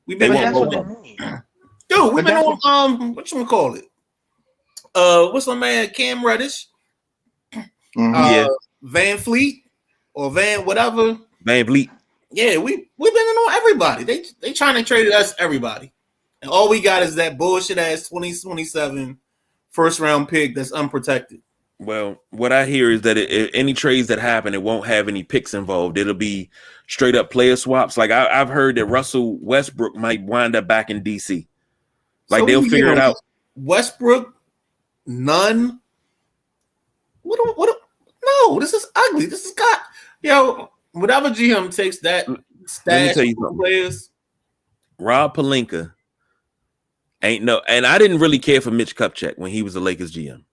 We've been dude. We've been on what you call it? What's my man Cam Reddish? Yeah, Van Fleet or Van whatever. Van Vliet. Yeah, we've been on everybody. They trying to trade us everybody, and all we got is that bullshit ass 2027 first round pick that's unprotected. Well, what I hear is that any trades that happen, it won't have any picks involved. It'll be straight up player swaps. Like I've heard that Russell Westbrook might wind up back in DC. Like so they'll figure it out. Westbrook, none. What? No, this is ugly. This is whatever GM takes that stash of players. Rob Pelinka ain't no, and I didn't really care for Mitch Kupchak when he was the Lakers GM.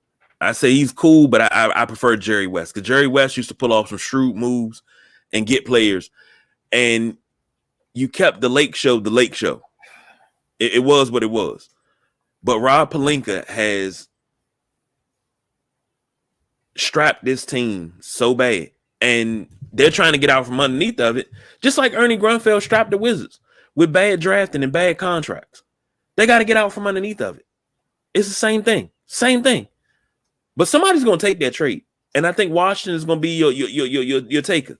I say he's cool, but I prefer Jerry West because Jerry West used to pull off some shrewd moves and get players, and you kept the Lake Show the Lake Show. It was what it was. But Rob Pelinka has strapped this team so bad, and they're trying to get out from underneath of it, just like Ernie Grunfeld strapped the Wizards with bad drafting and bad contracts. They got to get out from underneath of it. It's the same thing. But somebody's going to take that trade, and I think Washington is going to be your taker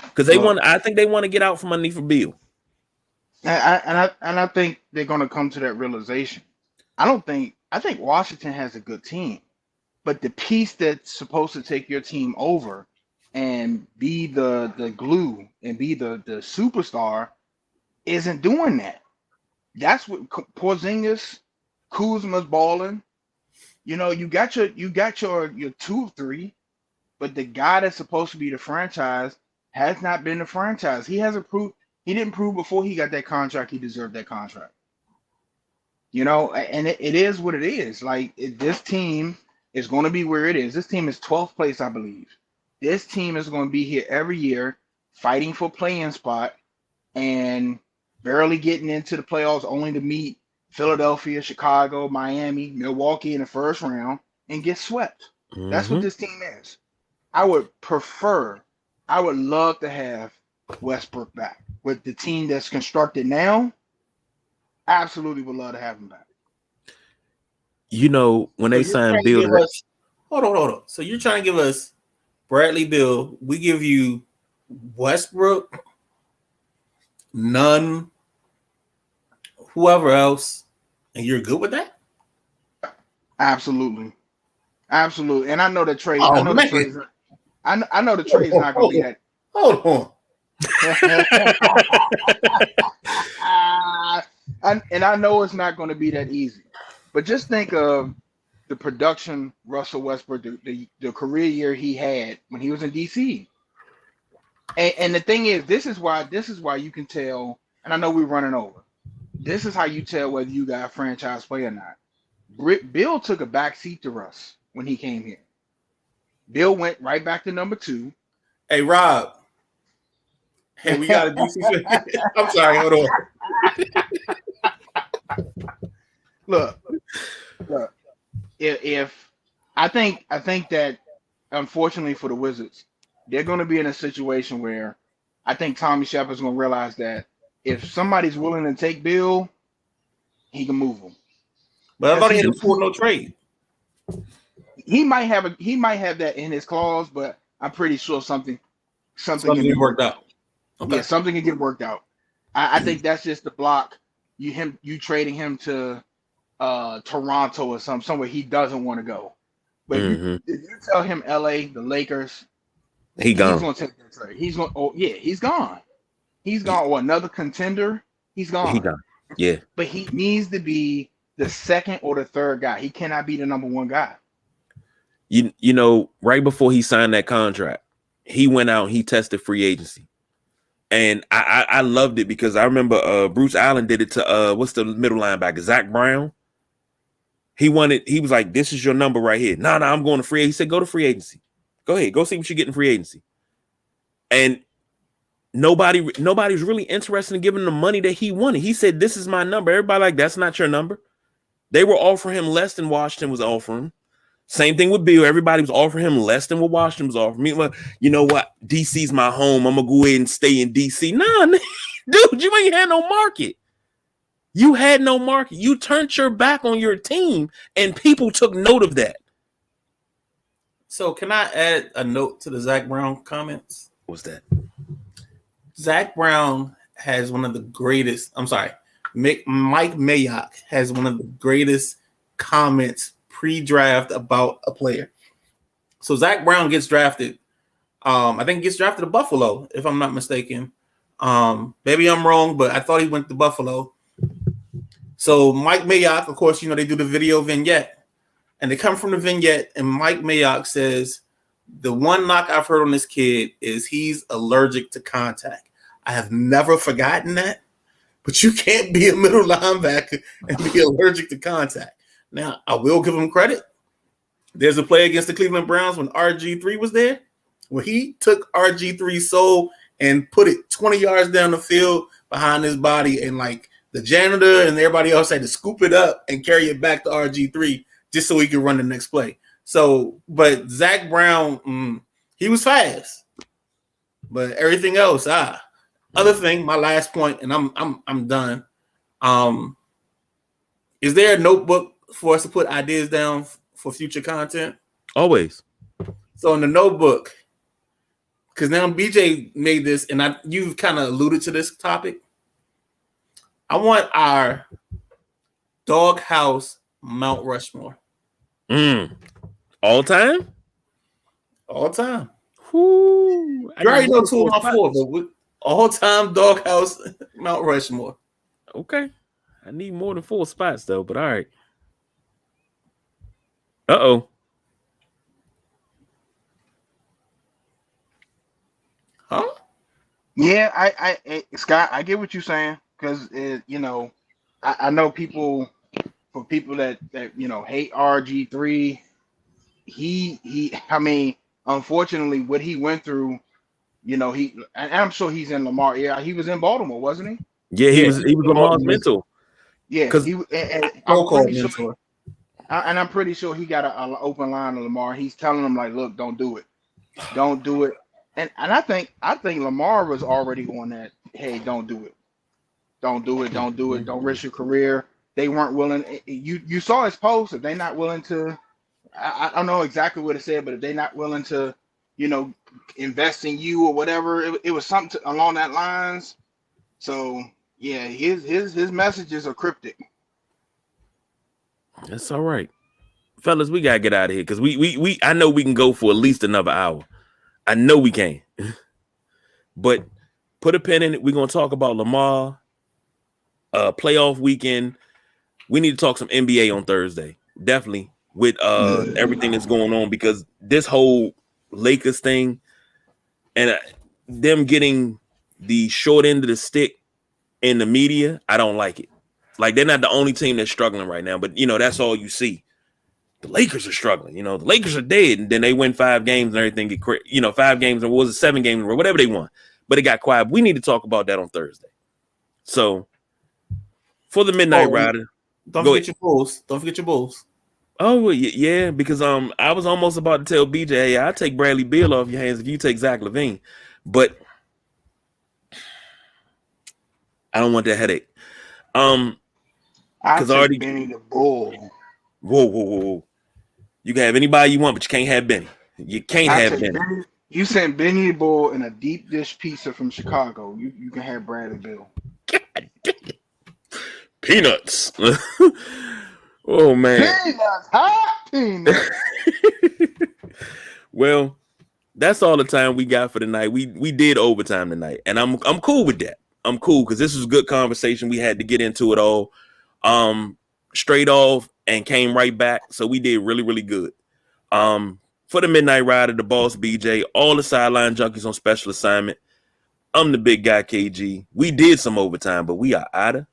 because I think they want to get out from underneath of Bill. And I think they're going to come to that realization. I think Washington has a good team, but the piece that's supposed to take your team over and be the glue and be the superstar isn't doing that. That's what Porzingis, Kuzma's balling. You know, you got your 2-3, but the guy that's supposed to be the franchise has not been the franchise. He didn't prove before he got that contract he deserved that contract. You know, and it is what it is. Like this team is going to be where it is. This team is 12th place, I believe. This team is going to be here every year, fighting for play-in spot and barely getting into the playoffs, only to meet Philadelphia, Chicago, Miami, Milwaukee in the first round and get swept. Mm-hmm. That's what this team is. I would love to have Westbrook back. With the team that's constructed now, absolutely would love to have him back. You know, when they signed Bill, hold on. So you're trying to give us Bradley Beal. We give you Westbrook, none, whoever else, and you're good with that? Absolutely. And I know the trade. I know the trade's not going to be that. Hold on. And I know it's not going to be that easy, but just think of the production Russell Westbrook, the career year he had when he was in DC. And the thing is, this is why you can tell. And I know we're running over. This is how you tell whether you got a franchise play or not. Bill took a back seat to Russ when he came here. Bill went right back to number 2. Hey, Rob. Hey, we got a DC. I'm sorry, hold on. Look. If I think that unfortunately for the Wizards, they're going to be in a situation where I think Tommy Shepard's going to realize that if somebody's willing to take Bill, he can move them. But I thought he didn't afford no trade. He might have that in his clause, but I'm pretty sure something can get worked out. Okay. Yeah, something can get worked out. I think that's just the block. You trading him to Toronto or somewhere he doesn't want to go. But if you tell him LA, the Lakers, he's going to take that trade. He's going. Oh yeah, he's gone. He's gone. Or another contender, he's gone. He's gone. Yeah. But he needs to be the second or the third guy. He cannot be the number 1 guy. You know, right before he signed that contract, he went out. He tested free agency. And I loved it because I remember Bruce Allen did it to what's the middle linebacker, Zach Brown. He was like, this is your number right here. No, I'm going to free agency. He said, go to free agency. Go ahead, go see what you get in free agency. And nobody's really interested in giving him the money that he wanted. He said, this is my number. Everybody like, that's not your number. They were offering him less than Washington was offering him. Same thing with Bill. Everybody was offering him less than what Washington was offering me. Well, you know what? DC's my home. I'm going to go ahead and stay in DC. Nah, dude, you ain't had no market. You had no market. You turned your back on your team, and people took note of that. So can I add a note to the Zach Brown comments? What's that? Zach Brown has one of the greatest. I'm sorry. Mike Mayock has one of the greatest comments pre-draft about a player. So Zach Brown gets drafted. I think he gets drafted to Buffalo, if I'm not mistaken. Maybe I'm wrong, but I thought he went to Buffalo. So Mike Mayock, of course, you know, they do the video vignette. And they come from the vignette, and Mike Mayock says, the one knock I've heard on this kid is he's allergic to contact. I have never forgotten that, but you can't be a middle linebacker and be allergic to contact. Now, I will give him credit. There's a play against the Cleveland Browns when RG3 was there, where he took RG3's soul and put it 20 yards down the field behind his body, and like the janitor and everybody else had to scoop it up and carry it back to RG3 just so he could run the next play. So, but Zach Brown, he was fast, but everything else, Other thing, my last point, and I'm done. Is there a notebook for us to put ideas down for future content? Always. So in the notebook, because now BJ made this, and you've kind of alluded to this topic. I want our doghouse Mount Rushmore. All time? All time. Whoo, you already know 2 of my 4, but all time doghouse Mount Rushmore. Okay. I need more than 4 spots though, but all right. Uh-oh. Huh? Yeah, I Scott, I get what you're saying, because I know people that hate RG3. I mean, unfortunately, what he went through, I'm sure he's in Lamar. Yeah, he was in Baltimore, wasn't he? Yeah, he was Lamar's mentor. Yeah, because I'm pretty sure he got an open line to Lamar. He's telling him like, look, don't do it. Don't do it. And I think Lamar was already on that. Hey, don't do it. Don't do it. Don't do it. Don't risk your career. They weren't willing. You saw his post. If they're not willing to, I don't know exactly what it said, but if they're not willing to, invest in you or whatever, it was something along that lines. So yeah, his messages are cryptic. That's all right, fellas. We gotta get out of here because we I know we can go for at least another hour. I know we can. But put a pin in it. We're gonna talk about Lamar, playoff weekend. We need to talk some NBA on Thursday, definitely, with everything that's going on, because this whole Lakers thing and them getting the short end of the stick in the media, I don't like it. Like, they're not the only team that's struggling right now, but that's all you see. The Lakers are struggling. The Lakers are dead, and then they win 5 games and everything get 5 games, or was it 7 games or whatever they won, but it got quiet. We need to talk about that on Thursday. So for the Midnight Rider, don't forget your Bulls. Don't forget your Bulls. Oh well, yeah, because I was almost about to tell BJ, hey, I'll take Bradley Beal off your hands if you take Zach LaVine, but I don't want that headache. Because already Benny the Bull. Whoa. You can have anybody you want, but you can't have Benny. You can't have Benny. You send Benny the Bull in a deep dish pizza from Chicago. You can have Bradley Beal. God dang it. Peanuts. Oh man. Peanuts, hot peanuts. Well, that's all the time we got for tonight. We did overtime tonight, and I'm cool with that. I'm cool because this was good conversation. We had to get into it all straight off and came right back. So we did really, really good. For the Midnight Rider, the boss BJ, all the sideline junkies on special assignment. I'm the big guy KG. We did some overtime, but we are out of